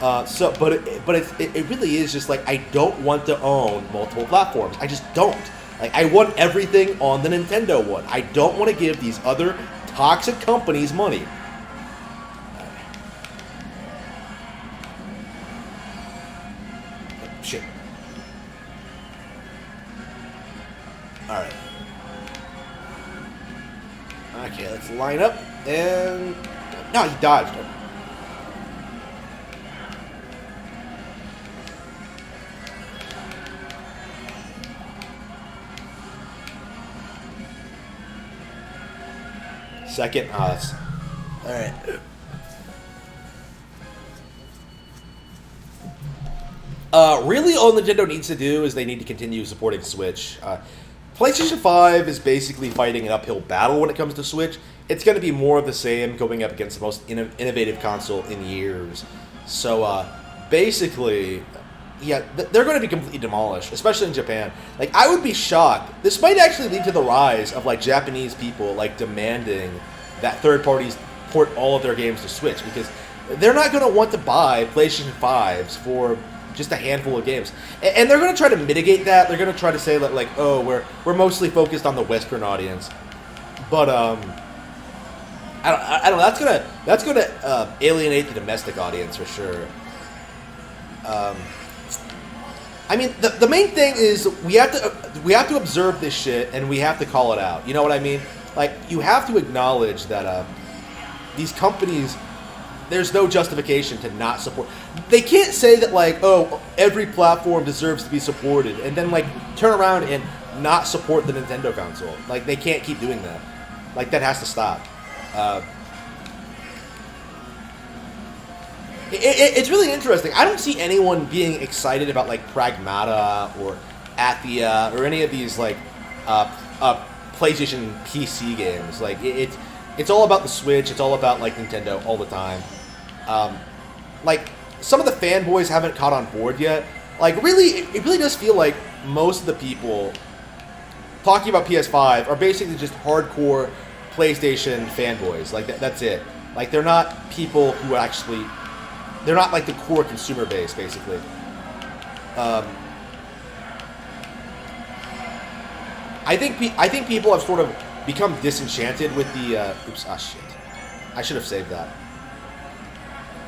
But it really is just, like, I don't want to own multiple platforms. I just don't. Like, I want everything on the Nintendo one. I don't want to give these other toxic companies money. Shit. Alright. Okay, let's line up, and... No, he dodged him. Second, alright. Really, all Nintendo needs to do is they need to continue supporting Switch. PlayStation 5 is basically fighting an uphill battle when it comes to Switch. It's going to be more of the same going up against the most innovative console in years. So, basically, yeah, they're going to be completely demolished, especially in Japan. Like, I would be shocked. This might actually lead to the rise of, like, Japanese people, like, demanding that third parties port all of their games to Switch, because they're not going to want to buy PlayStation 5s for just a handful of games. And they're going to try to mitigate that. They're going to try to say that, like, oh, we're mostly focused on the Western audience. But, I don't know. That's gonna alienate the domestic audience for sure. I mean, the main thing is we have to observe this shit and we have to call it out. You know what I mean? Like, you have to acknowledge that these companies, there's no justification to not support. They can't say that, like, oh, every platform deserves to be supported, and then, like, turn around and not support the Nintendo console. Like, they can't keep doing that. Like, that has to stop. It's really interesting. I don't see anyone being excited about, like, Pragmata or Athia or any of these, like, PlayStation PC games. Like, it's all about the Switch. It's all about, like, Nintendo all the time. Like, some of the fanboys haven't caught on board yet. Like, really, it really does feel like most of the people talking about PS5 are basically just hardcore PlayStation fanboys. Like, that's it. Like, they're not people who actually... They're not, like, the core consumer base, basically. I think people have sort of become disenchanted with the... oops, shit. I should have saved that.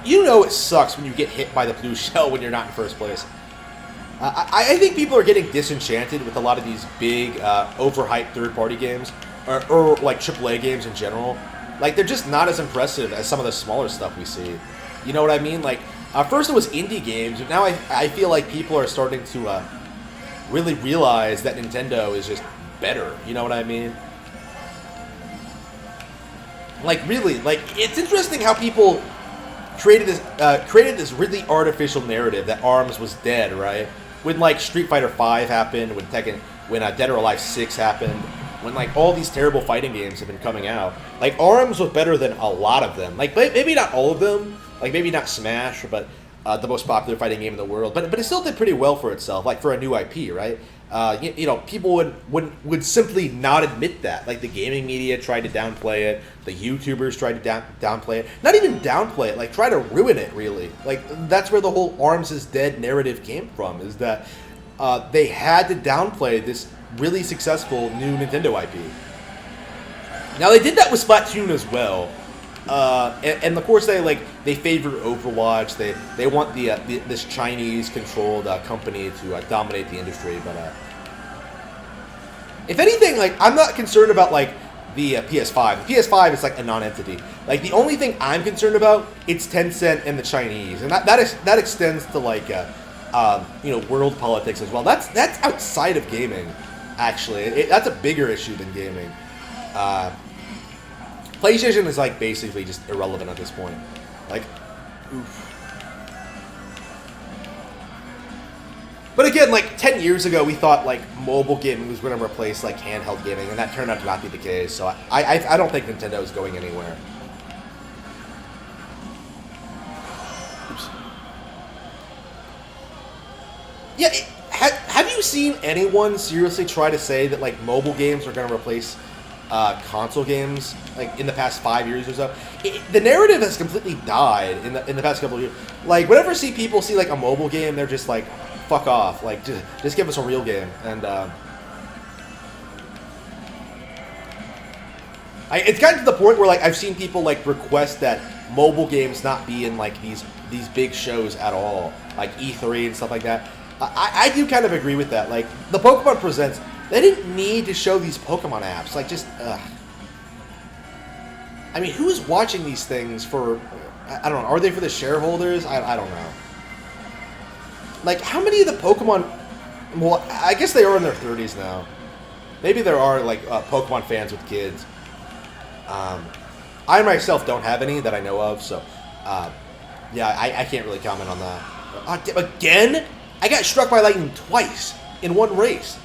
You know it sucks when you get hit by the blue shell when you're not in first place. I think people are getting disenchanted with a lot of these big, overhyped third-party games, or like AAA games in general. Like, they're just not as impressive as some of the smaller stuff we see. You know what I mean? Like, first it was indie games, but now I feel like people are starting to really realize that Nintendo is just better. You know what I mean? Like, really, like, it's interesting how people created this really artificial narrative that ARMS was dead, right? When, like, Street Fighter V happened, when Dead or Alive 6 happened, when, like, all these terrible fighting games have been coming out. Like, ARMS was better than a lot of them. Like, maybe not all of them. Like, maybe not Smash, but the most popular fighting game in the world. But it still did pretty well for itself, like, for a new IP, right? You know, people would simply not admit that. Like, the gaming media tried to downplay it. The YouTubers tried to downplay it. Not even downplay it, like, try to ruin it, really. Like, that's where the whole ARMS is dead narrative came from, is that they had to downplay this really successful new Nintendo IP. Now, they did that with Splatoon as well. And of course they favor Overwatch. They want this Chinese controlled company to dominate the industry. But if anything, like, I'm not concerned about, like, the PS5. The PS5 is like a non-entity. Like, the only thing I'm concerned about, it's Tencent and the Chinese, and that extends to, like, you know, world politics as well. That's outside of gaming, actually. That's a bigger issue than gaming. PlayStation is, like, basically just irrelevant at this point. Like, oof. But again, like, 10 years ago, we thought, like, mobile gaming was going to replace, like, handheld gaming, and that turned out to not be the case. So I don't think Nintendo is going anywhere. Yeah, have you seen anyone seriously try to say that like mobile games are going to replace console games like in the past 5 years or so? The narrative has completely died in the past couple of years. Like whenever people see like a mobile game, they're just like, "Fuck off!" Like just give us a real game. And it's gotten to the point where like I've seen people like request that mobile games not be in like these big shows at all, like E3 and stuff like that. I do kind of agree with that. Like the Pokemon Presents, they didn't need to show these Pokemon apps. Like just, I mean, who is watching these things for? I don't know. Are they for the shareholders? I don't know. Like how many of the Pokemon? Well, I guess they are in their 30s now. Maybe there are like Pokemon fans with kids. I myself don't have any that I know of, so yeah, I can't really comment on that. Again, I got struck by lightning twice in one race.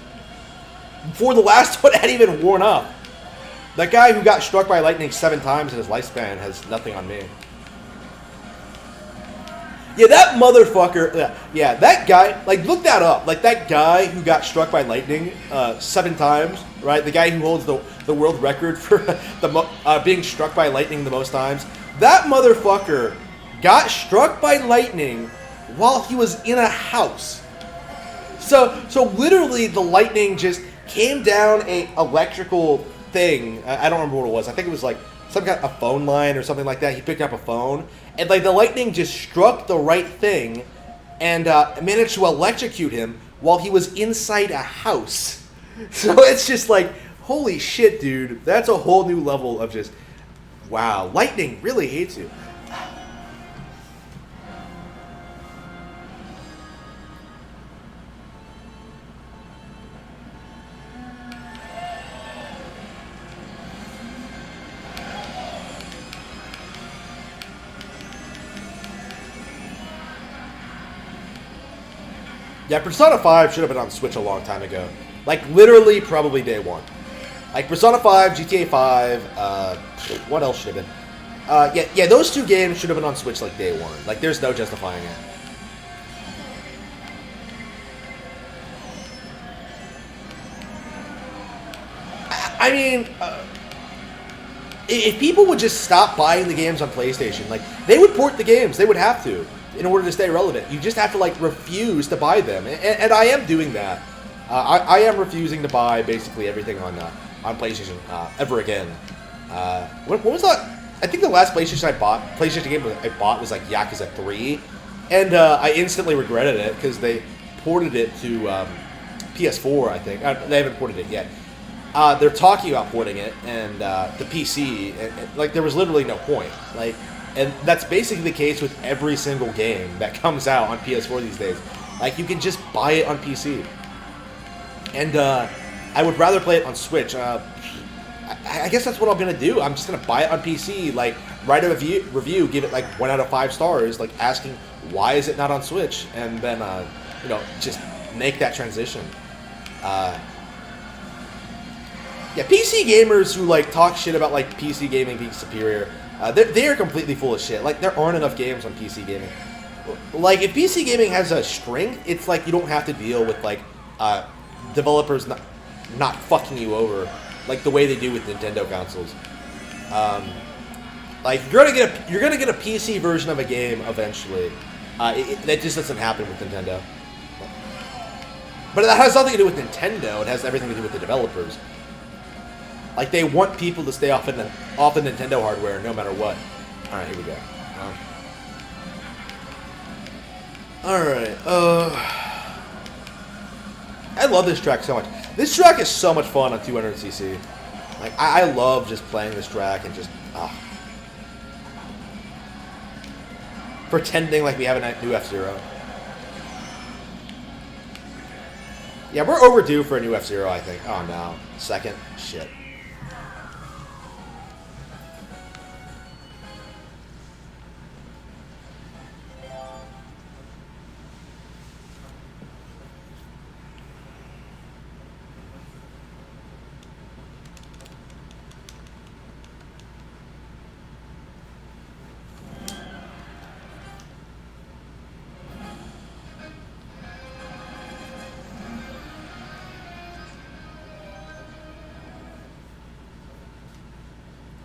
Before the last one had even worn up. That guy who got struck by lightning 7 times in his lifespan has nothing on me. Yeah, that motherfucker. Yeah, that guy. Like, look that up. Like, that guy who got struck by lightning 7 times, right? The guy who holds the world record for being struck by lightning the most times. That motherfucker got struck by lightning while he was in a house. So literally, the lightning just came down a electrical thing. I don't remember what it was. I think it was like some kind of a phone line or something like that. He picked up a phone. And like the lightning just struck the right thing and managed to electrocute him while he was inside a house. So it's just like, holy shit, dude. That's a whole new level of just, wow. Lightning really hates you. Yeah, Persona 5 should have been on Switch a long time ago. Like, literally, probably day one. Like, Persona 5, GTA 5, what else should have been? Yeah, those 2 games should have been on Switch, like, day one. Like, there's no justifying it. I mean, if people would just stop buying the games on PlayStation, like, they would port the games. They would have to. In order to stay relevant, you just have to like refuse to buy them, and I am doing that. I am refusing to buy basically everything on PlayStation ever again. What was that? I think the last PlayStation game I bought was like Yakuza 3, and I instantly regretted it because they ported it to PS4. I think they haven't ported it yet. They're talking about porting it and the PC, and like there was literally no point. Like. And that's basically the case with every single game that comes out on PS4 these days. Like, you can just buy it on PC. And I would rather play it on Switch. I guess that's what I'm going to do. I'm just going to buy it on PC, like, write a review, give it, like, 1 out of 5 stars, like, asking, why is it not on Switch? And then, you know, just make that transition. Yeah, PC gamers who, like, talk shit about, like, PC gaming being superior... they are completely full of shit. Like, there aren't enough games on PC gaming. Like, if PC gaming has a strength, it's like you don't have to deal with, like, developers not fucking you over, like the way they do with Nintendo consoles. Like, you're gonna get a PC version of a game eventually. That just doesn't happen with Nintendo. But that has nothing to do with Nintendo. It has everything to do with the developers. Like, they want people to stay off the Nintendo hardware no matter what. Alright, here we go. Alright, I love this track so much. This track is so much fun on 200cc. Like, I love just playing this track and just, pretending like we have a new F-Zero. Yeah, we're overdue for a new F-Zero, I think. Oh, no. Second? Shit.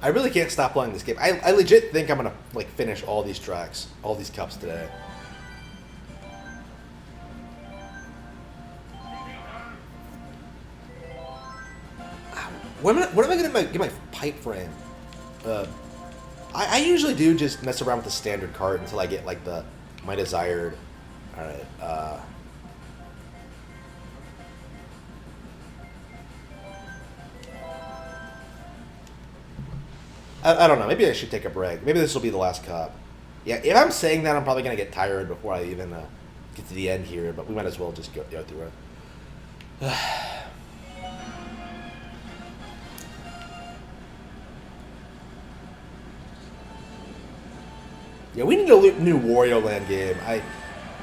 I really can't stop playing this game. I legit think I'm gonna like finish all these tracks, all these cups today. When am I gonna get my pipe frame? I usually do just mess around with the standard cart until I get like my desired. All right. I don't know. Maybe I should take a break. Maybe this will be the last cup. Yeah, if I'm saying that, I'm probably gonna get tired before I even get to the end here. But we might as well just go through it. Yeah, we need a new Wario Land game.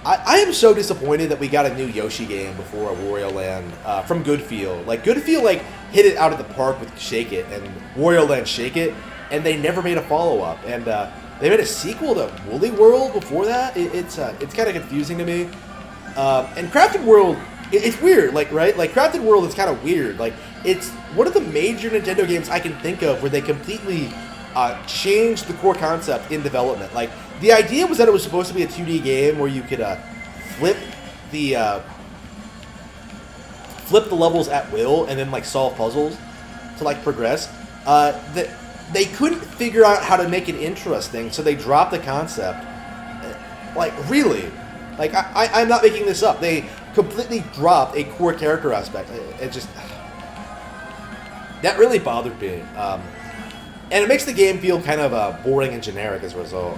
I am so disappointed that we got a new Yoshi game before Wario Land from Goodfeel. Like Goodfeel hit it out of the park with Shake It and Wario Land Shake It, and they never made a follow up. And they made a sequel to Woolly World before that. It's kind of confusing to me. And Crafted World, it's weird, like right, like Crafted World is kind of weird. Like it's one of the major Nintendo games I can think of where they completely changed the core concept in development. Like the idea was that it was supposed to be a 2D game where you could flip the levels at will and then like solve puzzles to like progress. They couldn't figure out how to make it interesting, so they dropped the concept. Like really, like I'm not making this up. They completely dropped a core character aspect. It just that really bothered me. And it makes the game feel kind of boring and generic as a result.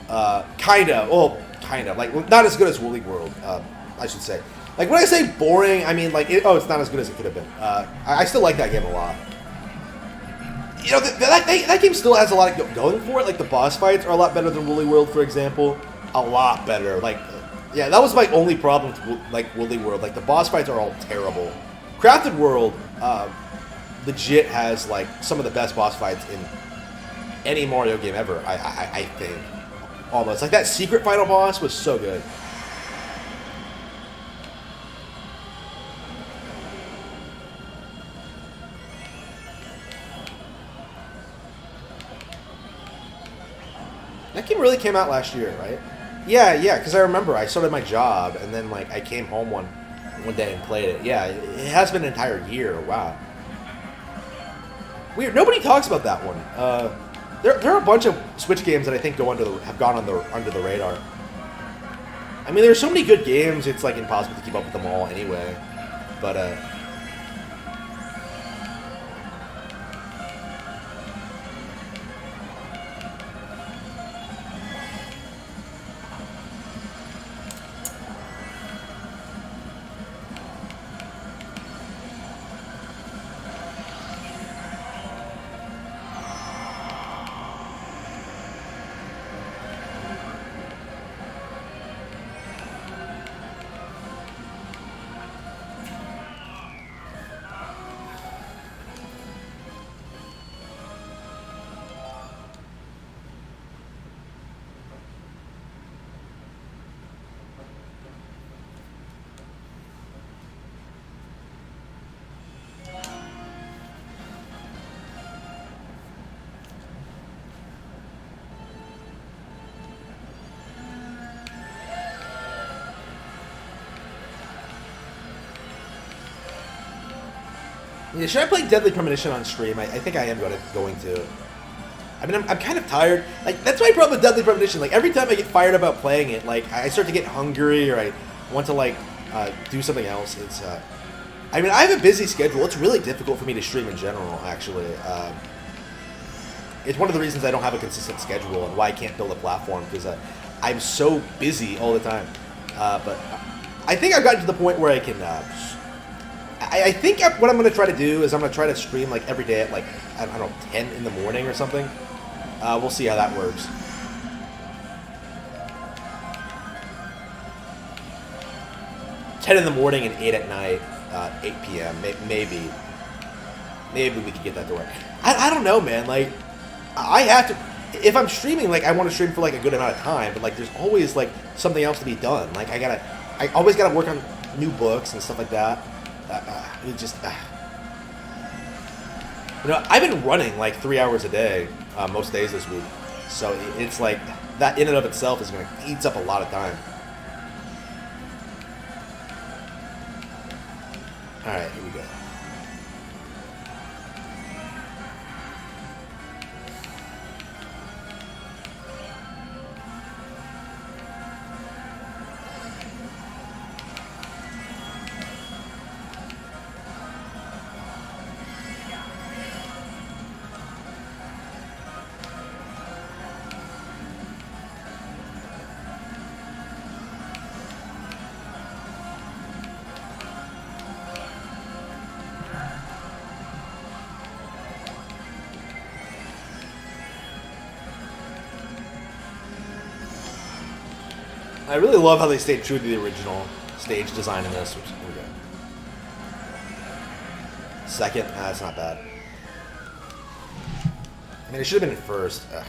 Kind of. Like, not as good as Woolly World, I should say. Like, when I say boring, I mean, like, it's not as good as it could have been. I still like that game a lot. You know, that game still has a lot going for it. Like, the boss fights are a lot better than Woolly World, for example. A lot better. Like, yeah, that was my only problem with, like, Woolly World. Like, the boss fights are all terrible. Crafted World, legit has like some of the best boss fights in any Mario game ever. I think almost like that secret final boss was so good. That game really came out last year, right? Yeah, because I remember I started my job and then like I came home one day and played it. Yeah, it has been an entire year. Wow. Weird. Nobody talks about that one. There are a bunch of Switch games that I think have gone under the radar. I mean, there's so many good games. It's like impossible to keep up with them all anyway. But yeah, should I play Deadly Premonition on stream? I think I am going to. I mean, I'm kind of tired. Like, that's my problem with Deadly Premonition. Like, every time I get fired about playing it, like, I start to get hungry or I want to, like, do something else. It's, I mean, I have a busy schedule. It's really difficult for me to stream in general, actually. It's one of the reasons I don't have a consistent schedule and why I can't build a platform, because I'm so busy all the time. But I think I've gotten to the point where I can... I think what I'm going to try to do is I'm going to try to stream like every day at like, I don't know, 10 in the morning or something. We'll see how that works. $10 in the morning and 8 at night, 8 p.m. Maybe we could get that to work. I don't know, man. Like, I have to... If I'm streaming, like, I want to stream for like a good amount of time, but like, there's always like something else to be done. Like, I always gotta work on new books and stuff like that. It just... You know, I've been running like 3 hours a day most days this week, so it's like that in and of itself is going to eats up a lot of time. All right, here we go. I really love how they stayed true to the original stage design in this. Which, here we go. Second, that's not bad. I mean, it should have been in first. Ugh.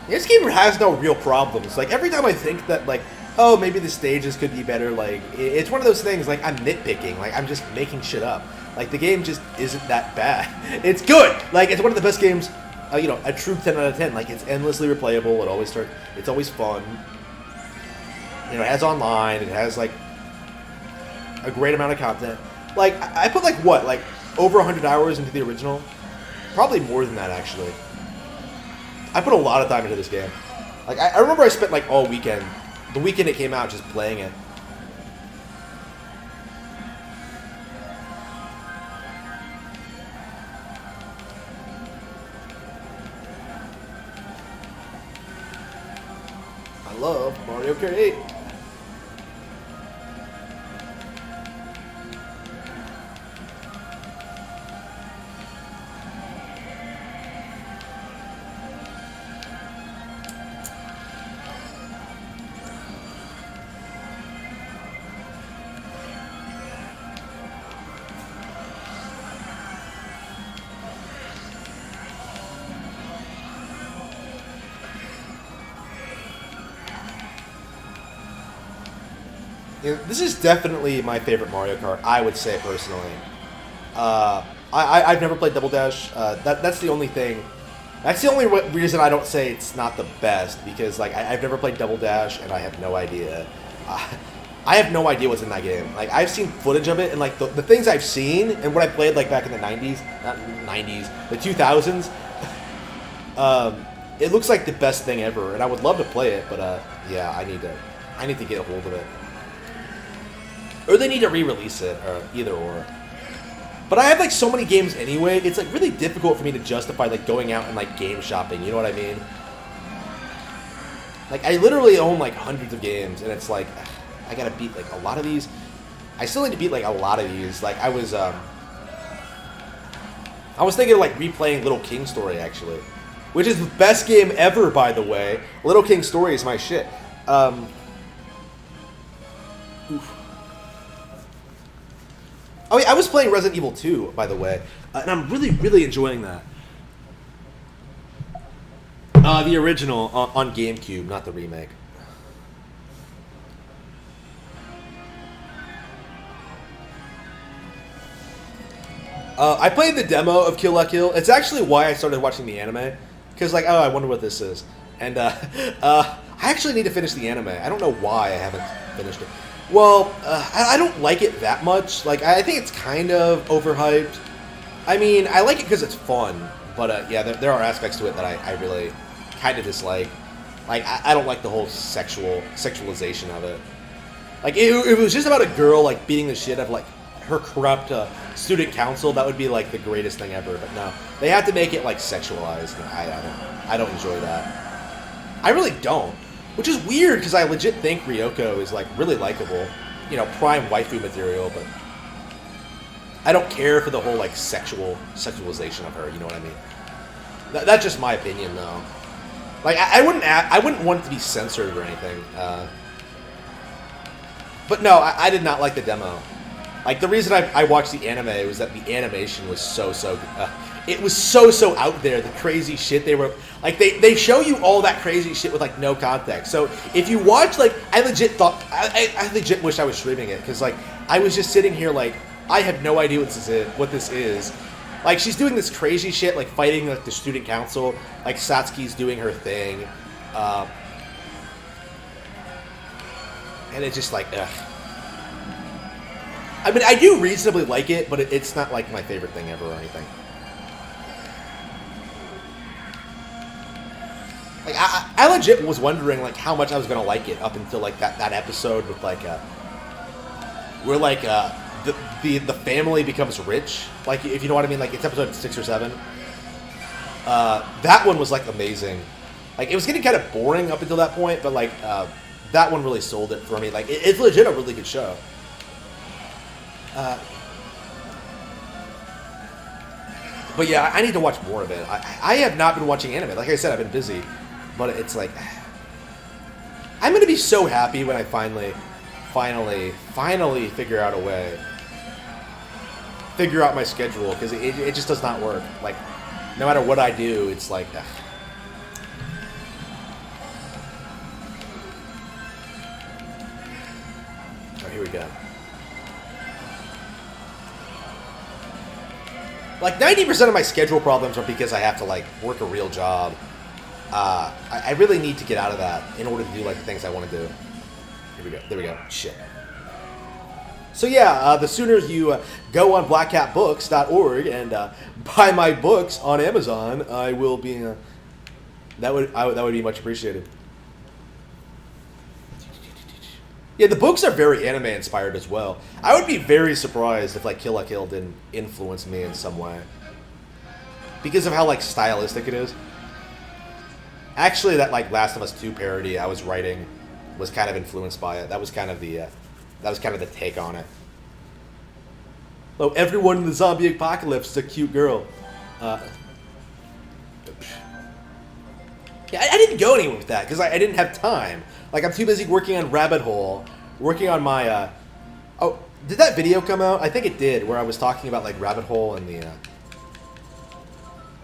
This game has no real problems. Like, every time I think that, like, oh, maybe the stages could be better, like, it's one of those things, like, I'm nitpicking. Like, I'm just making shit up. Like, the game just isn't that bad. It's good! Like, it's one of the best games, you know, a true 10 out of 10. Like, it's endlessly replayable. It's always fun. You know, it has online. It has, like, a great amount of content. Like, I put, like, what? Like, over 100 hours into the original? Probably more than that, actually. I put a lot of time into this game. Like, I remember I spent, like, all weekend, the weekend it came out, just playing it. I love Mario Kart 8. You know, this is definitely my favorite Mario Kart, I would say personally. I've never played Double Dash. That's the only thing. That's the only reason I don't say it's not the best, because like I've never played Double Dash and I have no idea. I have no idea what's in that game. Like, I've seen footage of it, and like the things I've seen and what I played like back in the 90s, not 90s, the 2000s. It looks like the best thing ever, and I would love to play it, but yeah, I need to get a hold of it. Or they need to re-release it, or either or. But I have like so many games anyway, it's like really difficult for me to justify like going out and like game shopping, you know what I mean? Like, I literally own like hundreds of games, and it's like, I gotta beat like a lot of these. I still need to beat like a lot of these. Like, I was thinking of like replaying Little King Story, actually. Which is the best game ever, by the way. Little King Story is my shit. Oof. Oh, yeah, I was playing Resident Evil 2, by the way, and I'm really, really enjoying that. The original on GameCube, not the remake. I played the demo of Kill La Kill. It's actually why I started watching the anime, because like, oh, I wonder what this is, and I actually need to finish the anime. I don't know why I haven't finished it. Well, I don't like it that much. Like, I think it's kind of overhyped. I mean, I like it because it's fun, but yeah, there are aspects to it that I really kind of dislike. Like, I don't like the whole sexualization of it. Like, it was just about a girl like beating the shit out of like her corrupt student council. That would be like the greatest thing ever. But no, they had to make it like sexualized. I don't enjoy that. I really don't. Which is weird, because I legit think Ryoko is, like, really likable. You know, prime waifu material, but... I don't care for the whole like sexualization of her. You know what I mean? That's just my opinion, though. Like I wouldn't want it to be censored or anything. But no, I did not like the demo. Like the reason I watched the anime was that the animation was so it was so out there. The crazy shit they were like they show you all that crazy shit with like no context. So if you watch like I legit wish I was streaming it because like I was just sitting here like I have no idea what this is. Like she's doing this crazy shit like fighting like the student council. Like Satsuki's doing her thing, and it's just like ugh. I mean, I do reasonably like it, but it's not like my favorite thing ever or anything. Like, I legit was wondering like how much I was gonna like it up until like that episode with like where like the family becomes rich. Like, if you know what I mean. Like, it's episode 6 or 7. That one was like amazing. Like, it was getting kind of boring up until that point, but like that one really sold it for me. Like, it's legit a really good show. But yeah, I need to watch more of it. I have not been watching anime. Like I said, I've been busy. But it's like... I'm going to be so happy when I finally figure out a way. Figure out my schedule. Because it just does not work. Like, no matter what I do, it's like... Ugh. Oh, here we go. Like, 90% of my schedule problems are because I have to, like, work a real job. I really need to get out of that in order to do, like, the things I want to do. Here we go. There we go. Shit. So, yeah, the sooner you go on blackcatbooks.org and buy my books on Amazon, I will be... that would be much appreciated. Yeah, the books are very anime-inspired as well. I would be very surprised if, like, Kill la Kill didn't influence me in some way. Because of how, like, stylistic it is. Actually, that, like, Last of Us 2 parody I was writing was kind of influenced by it. That was kind of the take on it. Oh, everyone in the zombie apocalypse is a cute girl. Yeah, I didn't go anywhere with that, because I didn't have time. Like, I'm too busy working on Rabbit Hole, working on my, Oh, did that video come out? I think it did, where I was talking about, like, Rabbit Hole and the,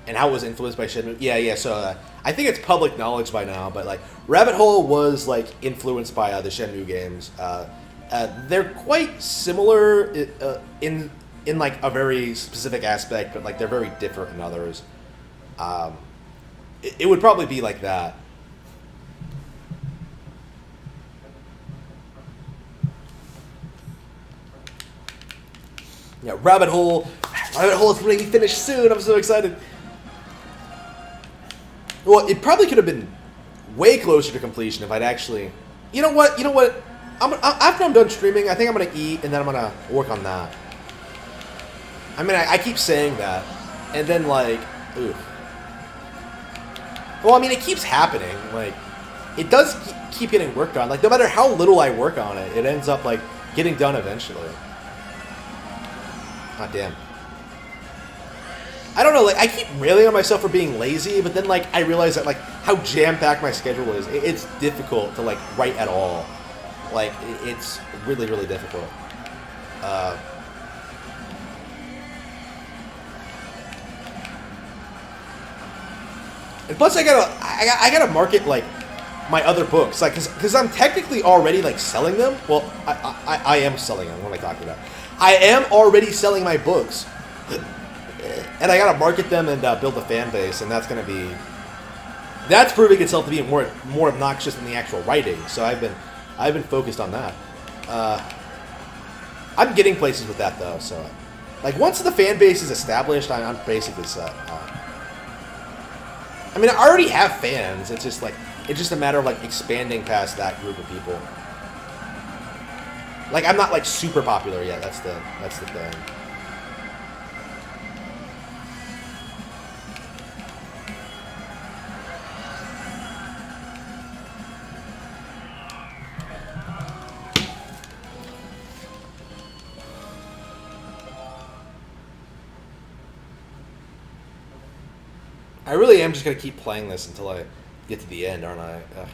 and how it was influenced by Shenmue. Yeah, so, I think it's public knowledge by now, but, like, Rabbit Hole was, like, influenced by, the Shenmue games. They're quite similar in, like, a very specific aspect, but, like, they're very different in others. It would probably be like that. Yeah, Rabbit Hole is going to be finished soon. I'm so excited. Well, it probably could have been way closer to completion if I'd actually... You know what? After I'm done streaming, I think I'm going to eat, and then I'm going to work on that. I mean, I keep saying that. And then, like... Ooh. Well, I mean, it keeps happening. Like, it does keep getting worked on. Like, no matter how little I work on it, it ends up, like, getting done eventually. Ah, damn. I don't know, like, I keep railing on myself for being lazy, but then, like, I realize that, like, how jam-packed my schedule is. It's difficult to, like, write at all. Like, it's really, really difficult. And plus, I gotta market, like, my other books, like, because I'm technically already, like, selling them. Well, I am selling them. What am I talking about? I am already selling my books, and I gotta market them and build a fan base, and that's proving itself to be more obnoxious than the actual writing. So I've been focused on that. I'm getting places with that though. So, like, once the fan base is established, I'm basically set. I mean, I already have fans. It's just a matter of, like, expanding past that group of people. Like, I'm not, like, super popular yet. That's the thing. I really am just gonna keep playing this until I get to the end, aren't I? Ugh.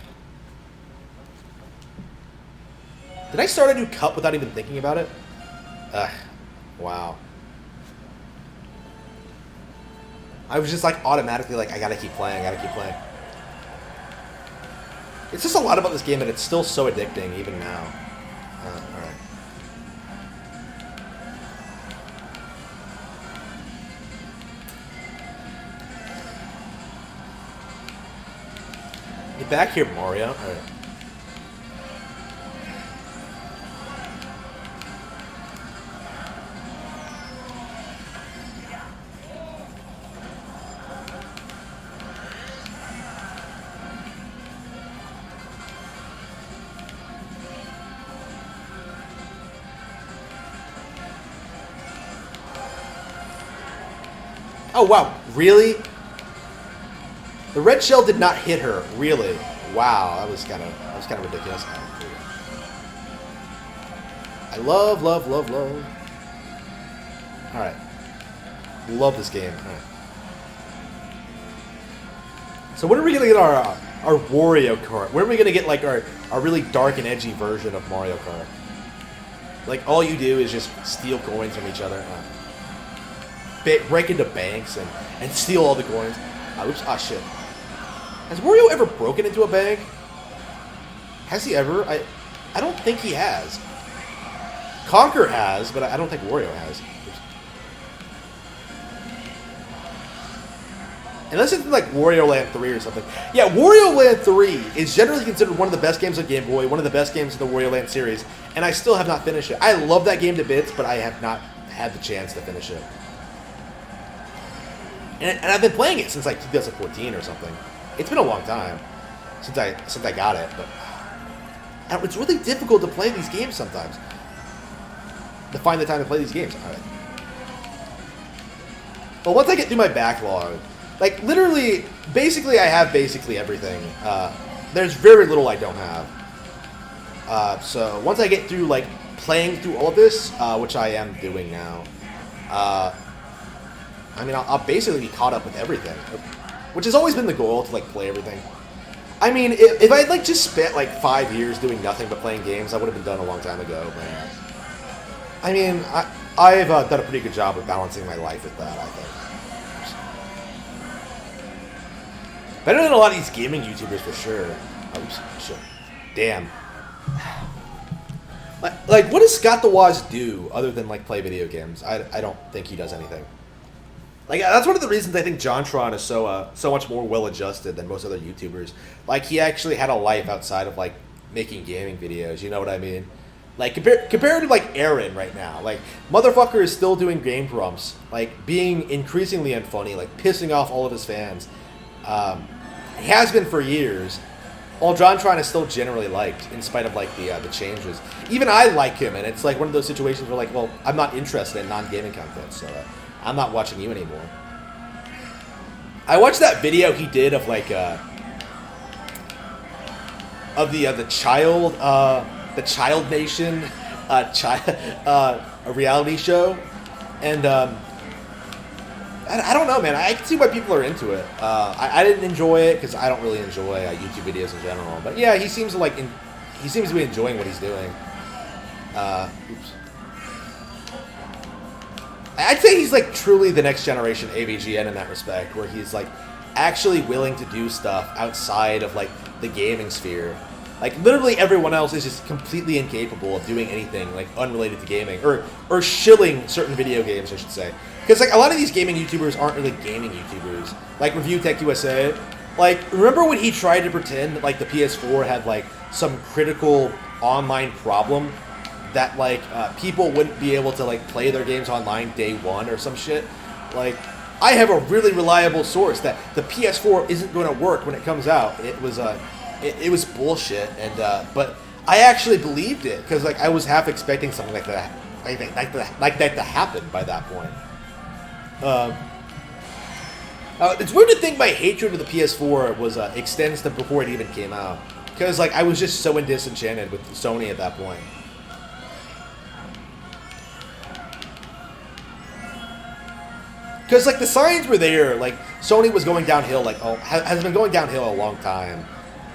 Did I start a new cup without even thinking about it? Ugh. Wow. I was just like automatically like, I gotta keep playing, I gotta keep playing. It's just a lot about this game that it's still so addicting even now. Alright. Get back here, Mario. Alright. Oh wow, really? The red shell did not hit her, really? Wow, that was kind of ridiculous. I love. All right, love this game. All right. So when are we gonna get our Wario Kart? When are we gonna get like our really dark and edgy version of Mario Kart? Like all you do is just steal coins from each other. Break into banks and steal all the coins. Oops. Ah, shit. Has Wario ever broken into a bank? Has he ever? I don't think he has. Conker has, but I don't think Wario has. Oops. Unless it's like Wario Land 3 or something. Yeah, Wario Land 3 is generally considered one of the best games of Game Boy, one of the best games of the Wario Land series, and I still have not finished it. I love that game to bits, but I have not had the chance to finish it. And I've been playing it since like 2014 or something. It's been a long time since I got it, but it's really difficult to play these games sometimes. To find the time to play these games. All right. But once I get through my backlog, like literally, basically I have basically everything. There's very little I don't have. So once I get through like playing through all of this, which I am doing now, I mean, I'll basically be caught up with everything, which has always been the goal, to like play everything. I mean, if I like just spent like 5 years doing nothing but playing games, I would have been done a long time ago. But I mean, I've done a pretty good job of balancing my life with that, I think. Better than a lot of these gaming YouTubers for sure. Oops, shit. Damn. Like, what does Scott the Woz do other than like play video games? I don't think he does anything. Like, that's one of the reasons I think JonTron is so much more well-adjusted than most other YouTubers. Like, he actually had a life outside of, like, making gaming videos, you know what I mean? Like, compared to, like, Aaron right now. Like, motherfucker is still doing game prompts. Like, being increasingly unfunny, like, pissing off all of his fans. He has been for years. While JonTron is still generally liked, in spite of, like, the changes. Even I like him, and it's, like, one of those situations where, like, well, I'm not interested in non-gaming content, so... I'm not watching you anymore. I watched that video he did of like of the Child Nation a reality show, and I don't know, man. I can see why people are into it. I didn't enjoy it because I don't really enjoy YouTube videos in general. But yeah, he seems to he seems to be enjoying what he's doing. Oops. I'd say he's like truly the next generation AVGN in that respect, where he's like actually willing to do stuff outside of like the gaming sphere. Like literally everyone else is just completely incapable of doing anything like unrelated to gaming or shilling certain video games, I should say. Because like a lot of these gaming YouTubers aren't really gaming YouTubers. Like Review Tech USA. Like remember when he tried to pretend that like the PS4 had like some critical online problem that like people wouldn't be able to like play their games online day one or some shit. Like I have a really reliable source that the PS4 isn't going to work when it comes out. It was bullshit, and but I actually believed it because like I was half expecting something like that, like that to happen by that point. It's weird to think my hatred of the PS4 was extends to before it even came out, because like I was just so disenchanted with Sony at that point. Because, like, the signs were there. Like, Sony was going downhill, like, has been going downhill a long time.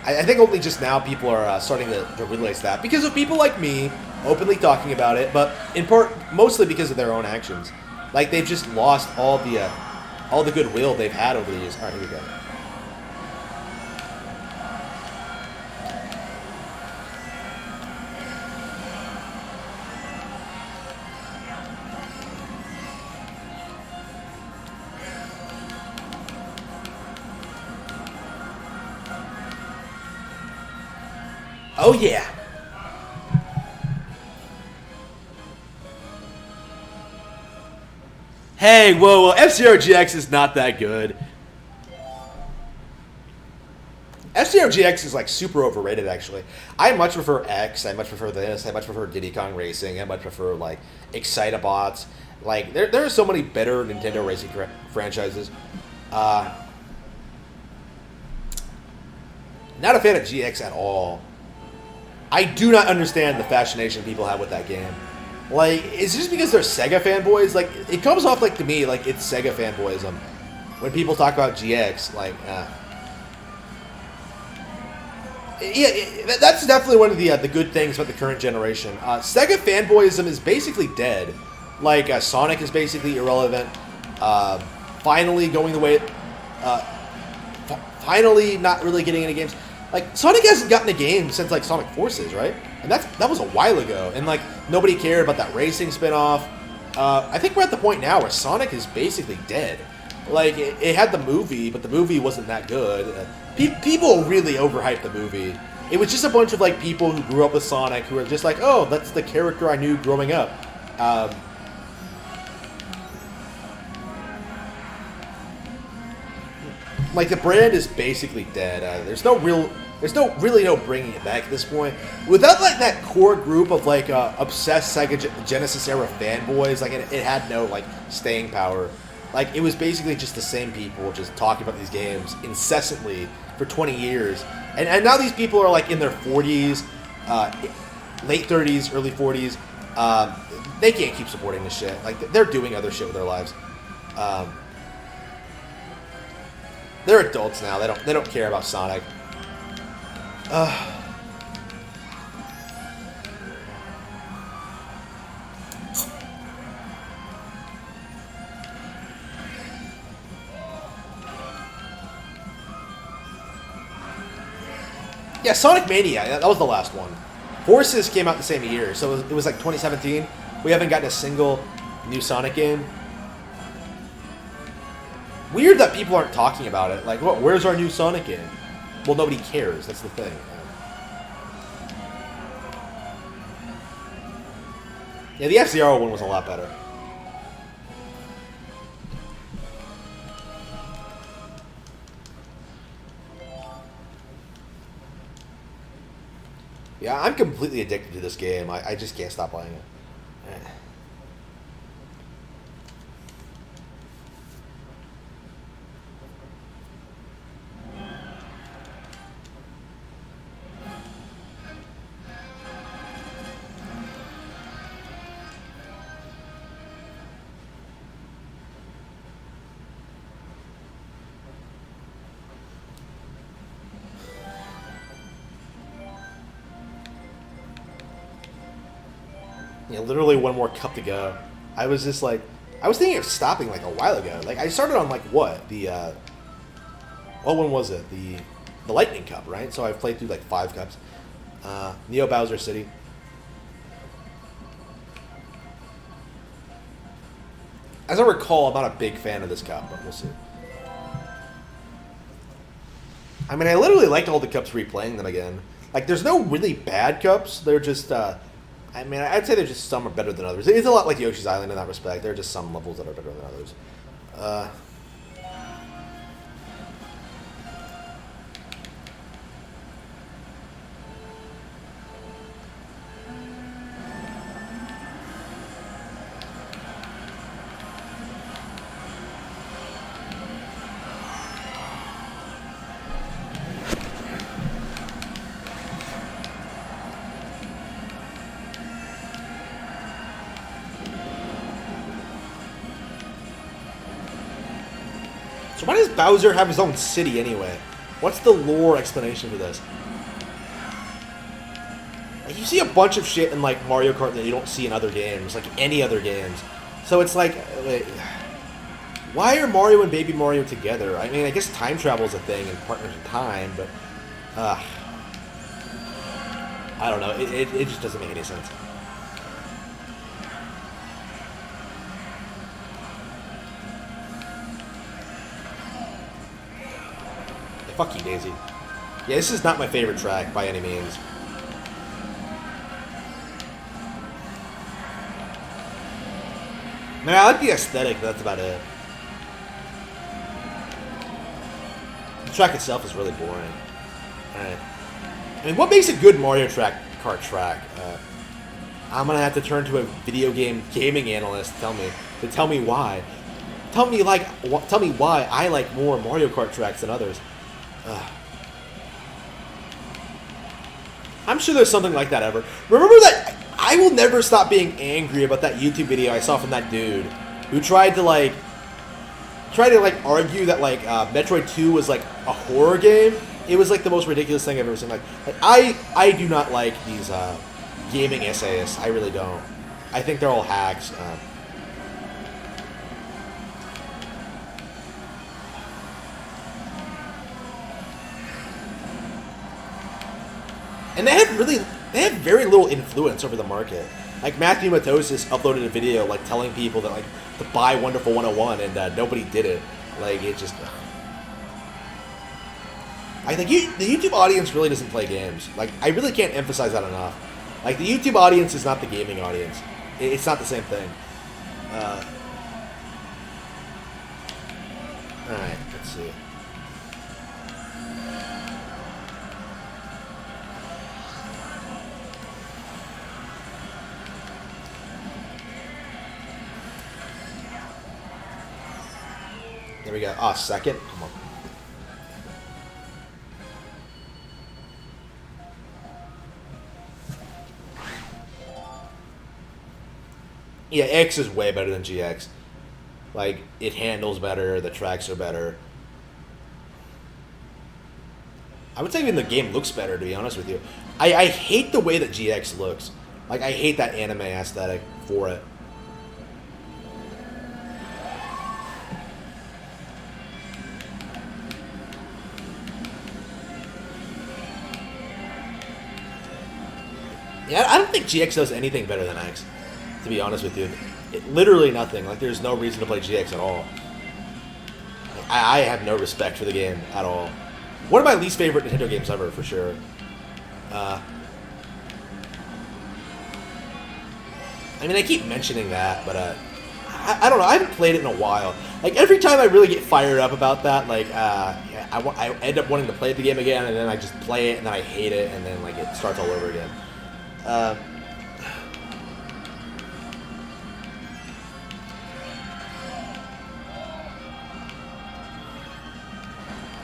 I think only just now people are starting to realize that because of people like me openly talking about it, but in part, mostly because of their own actions. Like, they've just lost all the goodwill they've had over the years. All right, here we go. Oh, yeah. Hey, whoa, F-Zero GX is not that good. F-Zero GX is like super overrated, actually. I much prefer X. I much prefer this. I much prefer Diddy Kong Racing. I much prefer like Excitabots. Like there are so many better Nintendo racing franchises. Not a fan of GX at all. I do not understand the fascination people have with that game. Like, it's just because they're Sega fanboys. Like, it comes off like to me like it's Sega fanboyism when people talk about GX. Like, yeah, that's definitely one of the good things about the current generation. Sega fanboyism is basically dead. Like, Sonic is basically irrelevant. Finally going the way, finally not really getting any games. Like, Sonic hasn't gotten a game since, like, Sonic Forces, right? And that was a while ago. And, like, nobody cared about that racing spinoff. I think we're at the point now where Sonic is basically dead. Like, it had the movie, but the movie wasn't that good. People really overhyped the movie. It was just a bunch of, like, people who grew up with Sonic who were just like, oh, that's the character I knew growing up. Like, the brand is basically dead. There's really no bringing it back at this point. Without, like, that core group of, like, obsessed Sega Genesis era fanboys, like, it had no, like, staying power. Like, it was basically just the same people just talking about these games incessantly for 20 years. And now these people are, like, in their 40s, late 30s, early 40s. They can't keep supporting this shit. Like, they're doing other shit with their lives. They're adults now. They don't care about Sonic. Yeah, Sonic Mania. That was the last one. Forces came out the same year, so it was like 2017. We haven't gotten a single new Sonic game. Weird that people aren't talking about it. Like, what? Where's our new Sonic game? Well, nobody cares. That's the thing. Yeah, the F-Zero one was a lot better. Yeah, I'm completely addicted to this game. I just can't stop playing it. Yeah, literally one more cup to go. I was just like, I was thinking of stopping like a while ago. Like, I started on like what? What one was it? The Lightning Cup, right? So I've played through like 5 cups. Neo Bowser City. As I recall, I'm not a big fan of this cup, but we'll see. I mean, I literally liked all the cups replaying them again. Like, there's no really bad cups. They're just, I mean, I'd say there's just some are better than others. It's a lot like Yoshi's Island in that respect. There are just some levels that are better than others. So why does Bowser have his own city anyway? What's the lore explanation for this? Like, you see a bunch of shit in like Mario Kart that you don't see in other games, like any other games. So it's like, wait, why are Mario and Baby Mario together? I mean, I guess time travel is a thing and partners in time, but I don't know. It just doesn't make any sense. Fuck you, Daisy. Yeah, this is not my favorite track by any means. Man, I like the aesthetic, but that's about it. The track itself is really boring. Alright. I mean, what makes a good Mario Kart track? I'm gonna have to turn to a video game gaming analyst to tell me why. Tell me why I like more Mario Kart tracks than others. I'm sure there's something like that ever. Remember that? I will never stop being angry about that YouTube video I saw from that dude who tried to argue that Metroid 2 was like a horror game. It was like the most ridiculous thing I've ever seen. Like I do not like these gaming essayists. I really don't. I think they're all hacks. And they have very little influence over the market. Like Matthew Matosis uploaded a video like telling people that like to buy Wonderful 101 and nobody did it. Like it just I think the YouTube audience really doesn't play games. Like I really can't emphasize that enough. Like the YouTube audience is not the gaming audience. It's not the same thing. Alright, let's see. There we go. Second. Come on. Yeah, X is way better than GX. Like, it handles better, the tracks are better. I would say even the game looks better, to be honest with you. I hate the way that GX looks. Like, I hate that anime aesthetic for it. Yeah, I don't think GX does anything better than X, to be honest with you. Literally nothing. Like, there's no reason to play GX at all. I have no respect for the game at all. One of my least favorite Nintendo games ever, for sure. I mean, I keep mentioning that, but I don't know. I haven't played it in a while. Like, every time I really get fired up about that, like, I end up wanting to play the game again, and then I just play it, and then I hate it, and then, like, it starts all over again. I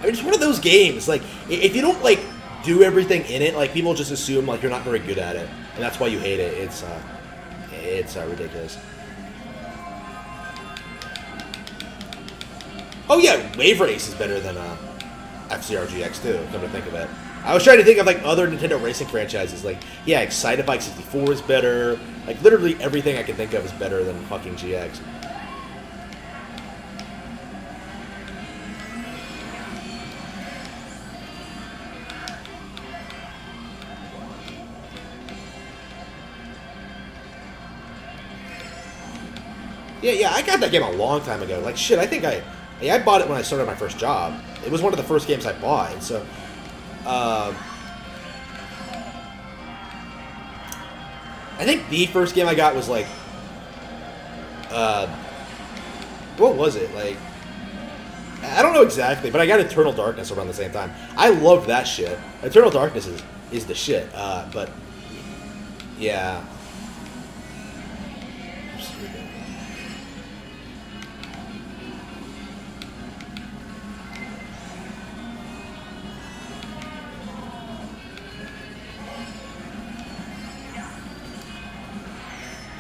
mean, it's one of those games. Like, if you don't like do everything in it, like people just assume like you're not very good at it, and that's why you hate it. It's ridiculous. Oh yeah, Wave Race is better than FCR GX too. Come to think of it, I was trying to think of like other Nintendo racing franchises. Like, yeah, Excitebike 64 is better. Like, literally everything I can think of is better than fucking GX. Yeah, I got that game a long time ago. Like, shit, I think I bought it when I started my first job. It was one of the first games I bought, and so, I think the first game I got was like, what was it? Like, I don't know exactly, but I got Eternal Darkness around the same time. I loved that shit. Eternal Darkness is the shit, but, yeah.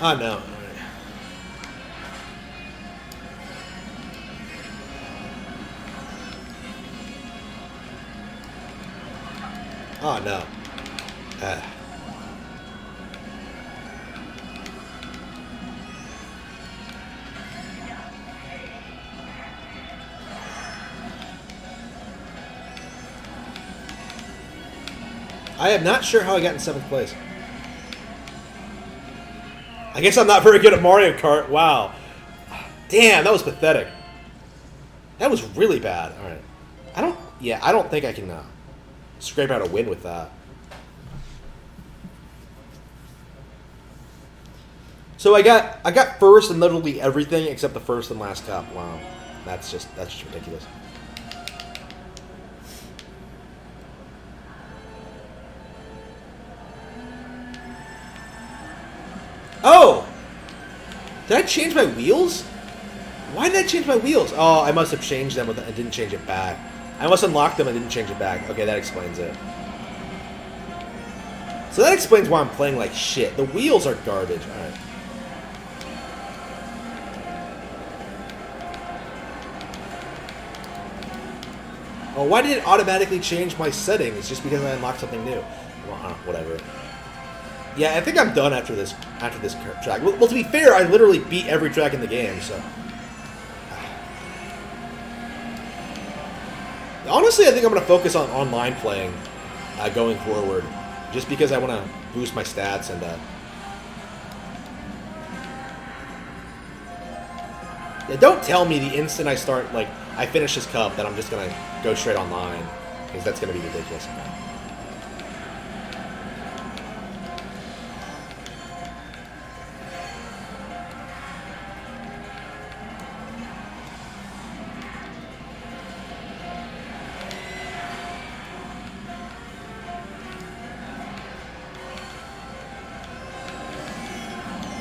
Oh, no. Oh, no. I am not sure how I got in 7th place. I guess I'm not very good at Mario Kart. Wow. Damn, that was pathetic. That was really bad. All right. I don't think I can scrape out a win with that. So I got first in literally everything except the first and last cup. Wow. That's just ridiculous. Oh! Did I change my wheels? Why did I change my wheels? Oh, I must have changed them and didn't change it back. I must unlock them and didn't change it back. Okay, that explains it. So that explains why I'm playing like shit. The wheels are garbage. Alright. Oh, why did it automatically change my settings just because I unlocked something new? Well, whatever. Yeah, I think I'm done after this track. Well, to be fair, I literally beat every track in the game, so... Honestly, I think I'm going to focus on online playing going forward, just because I want to boost my stats and... Yeah, don't tell me the instant I start, like, I finish this cup that I'm just going to go straight online, because that's going to be ridiculous.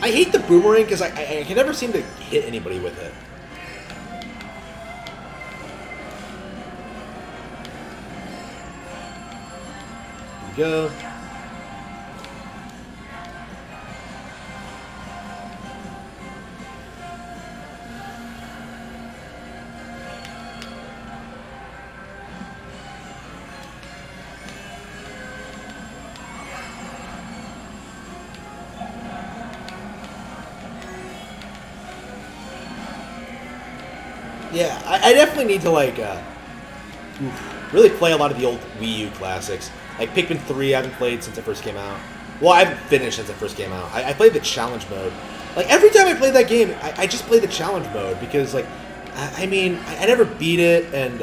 I hate the boomerang because I can never seem to hit anybody with it. Here we go. Yeah, I definitely need to, like, really play a lot of the old Wii U classics. Like, Pikmin 3 I haven't played since it first came out. Well, I haven't finished since it first came out. I played the challenge mode. Like, every time I play that game, I just play the challenge mode because, like, I mean, I never beat it, and,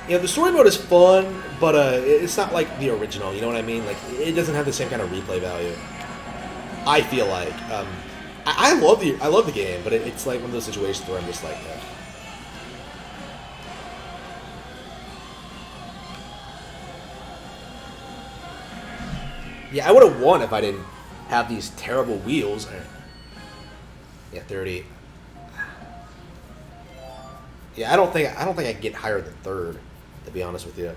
you know, the story mode is fun, but it's not like the original, you know what I mean? Like, it doesn't have the same kind of replay value. I feel like. I love the game, but it's like one of those situations where I'm just like... Yeah, I would have won if I didn't have these terrible wheels. Yeah, 30. Yeah, I don't think I can get higher than 3rd, to be honest with you.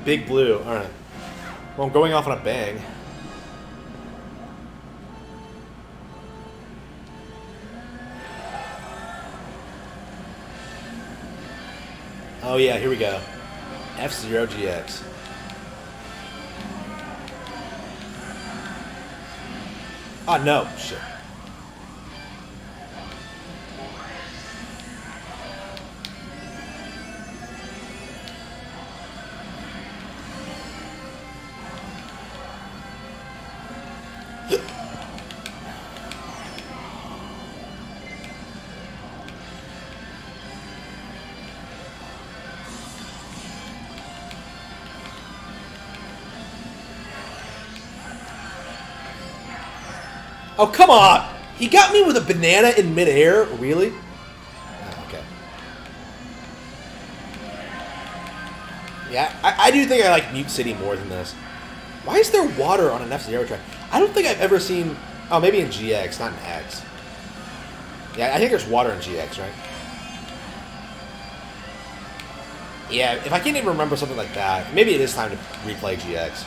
Big Blue. All right. Well, I'm going off on a bang. Oh yeah, here we go. F-Zero GX. Oh no, shit. Oh, come on! He got me with a banana in midair? Really? Oh, okay. Yeah, I do think I like Mute City more than this. Why is there water on an F-Zero track? I don't think I've ever seen... Oh, maybe in GX, not in X. Yeah, I think there's water in GX, right? Yeah, if I can't even remember something like that, maybe it is time to replay GX.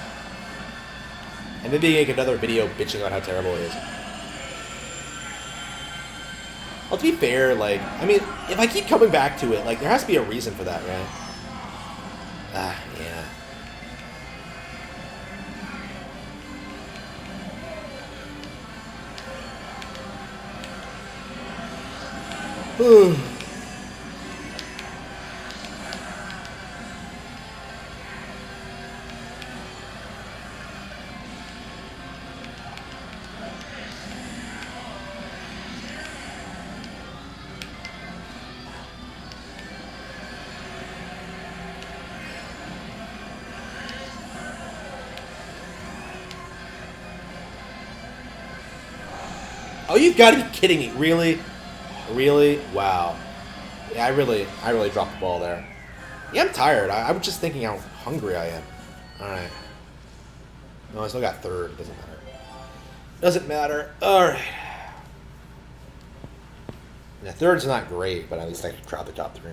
And maybe make another video bitching about how terrible it is. Well, to be fair, like, I mean, if I keep coming back to it, like, there has to be a reason for that, right? Ah, yeah. Oh, you've got to be kidding me! Really, really? Wow. Yeah, I really dropped the ball there. Yeah, I'm tired. I was just thinking how hungry I am. All right. No, I still got third. Doesn't matter. Doesn't matter. All right. Yeah, third's not great, but at least I dropped the top three.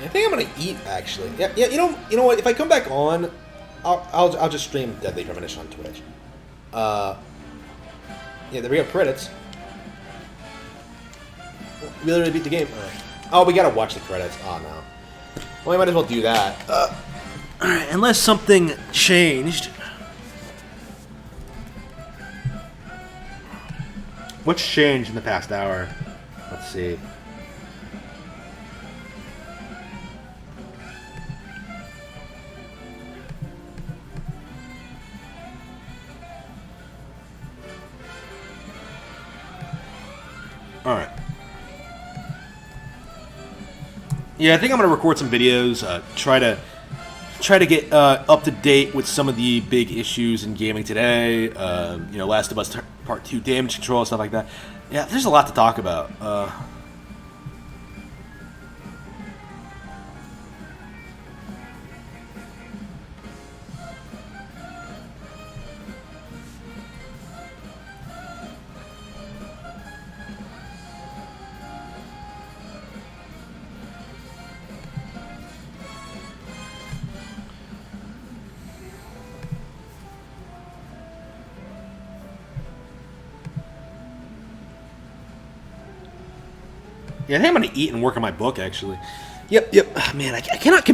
I think I'm gonna eat actually. Yeah, yeah. You know what? If I come back on, I'll just stream Deadly Premonition on Twitch. Yeah, there we go. Credits. We literally beat the game. All right. Oh, we gotta watch the credits. Oh no. Well, we might as well do that. Alright, unless something changed. What's changed in the past hour? Let's see. Alright. Yeah, I think I'm gonna record some videos, try to get up to date with some of the big issues in gaming today. You know, Last of Us Part 2 damage control, stuff like that. Yeah, there's a lot to talk about. Yeah, I think I'm gonna eat and work on my book actually. Yep. Man, I cannot commit.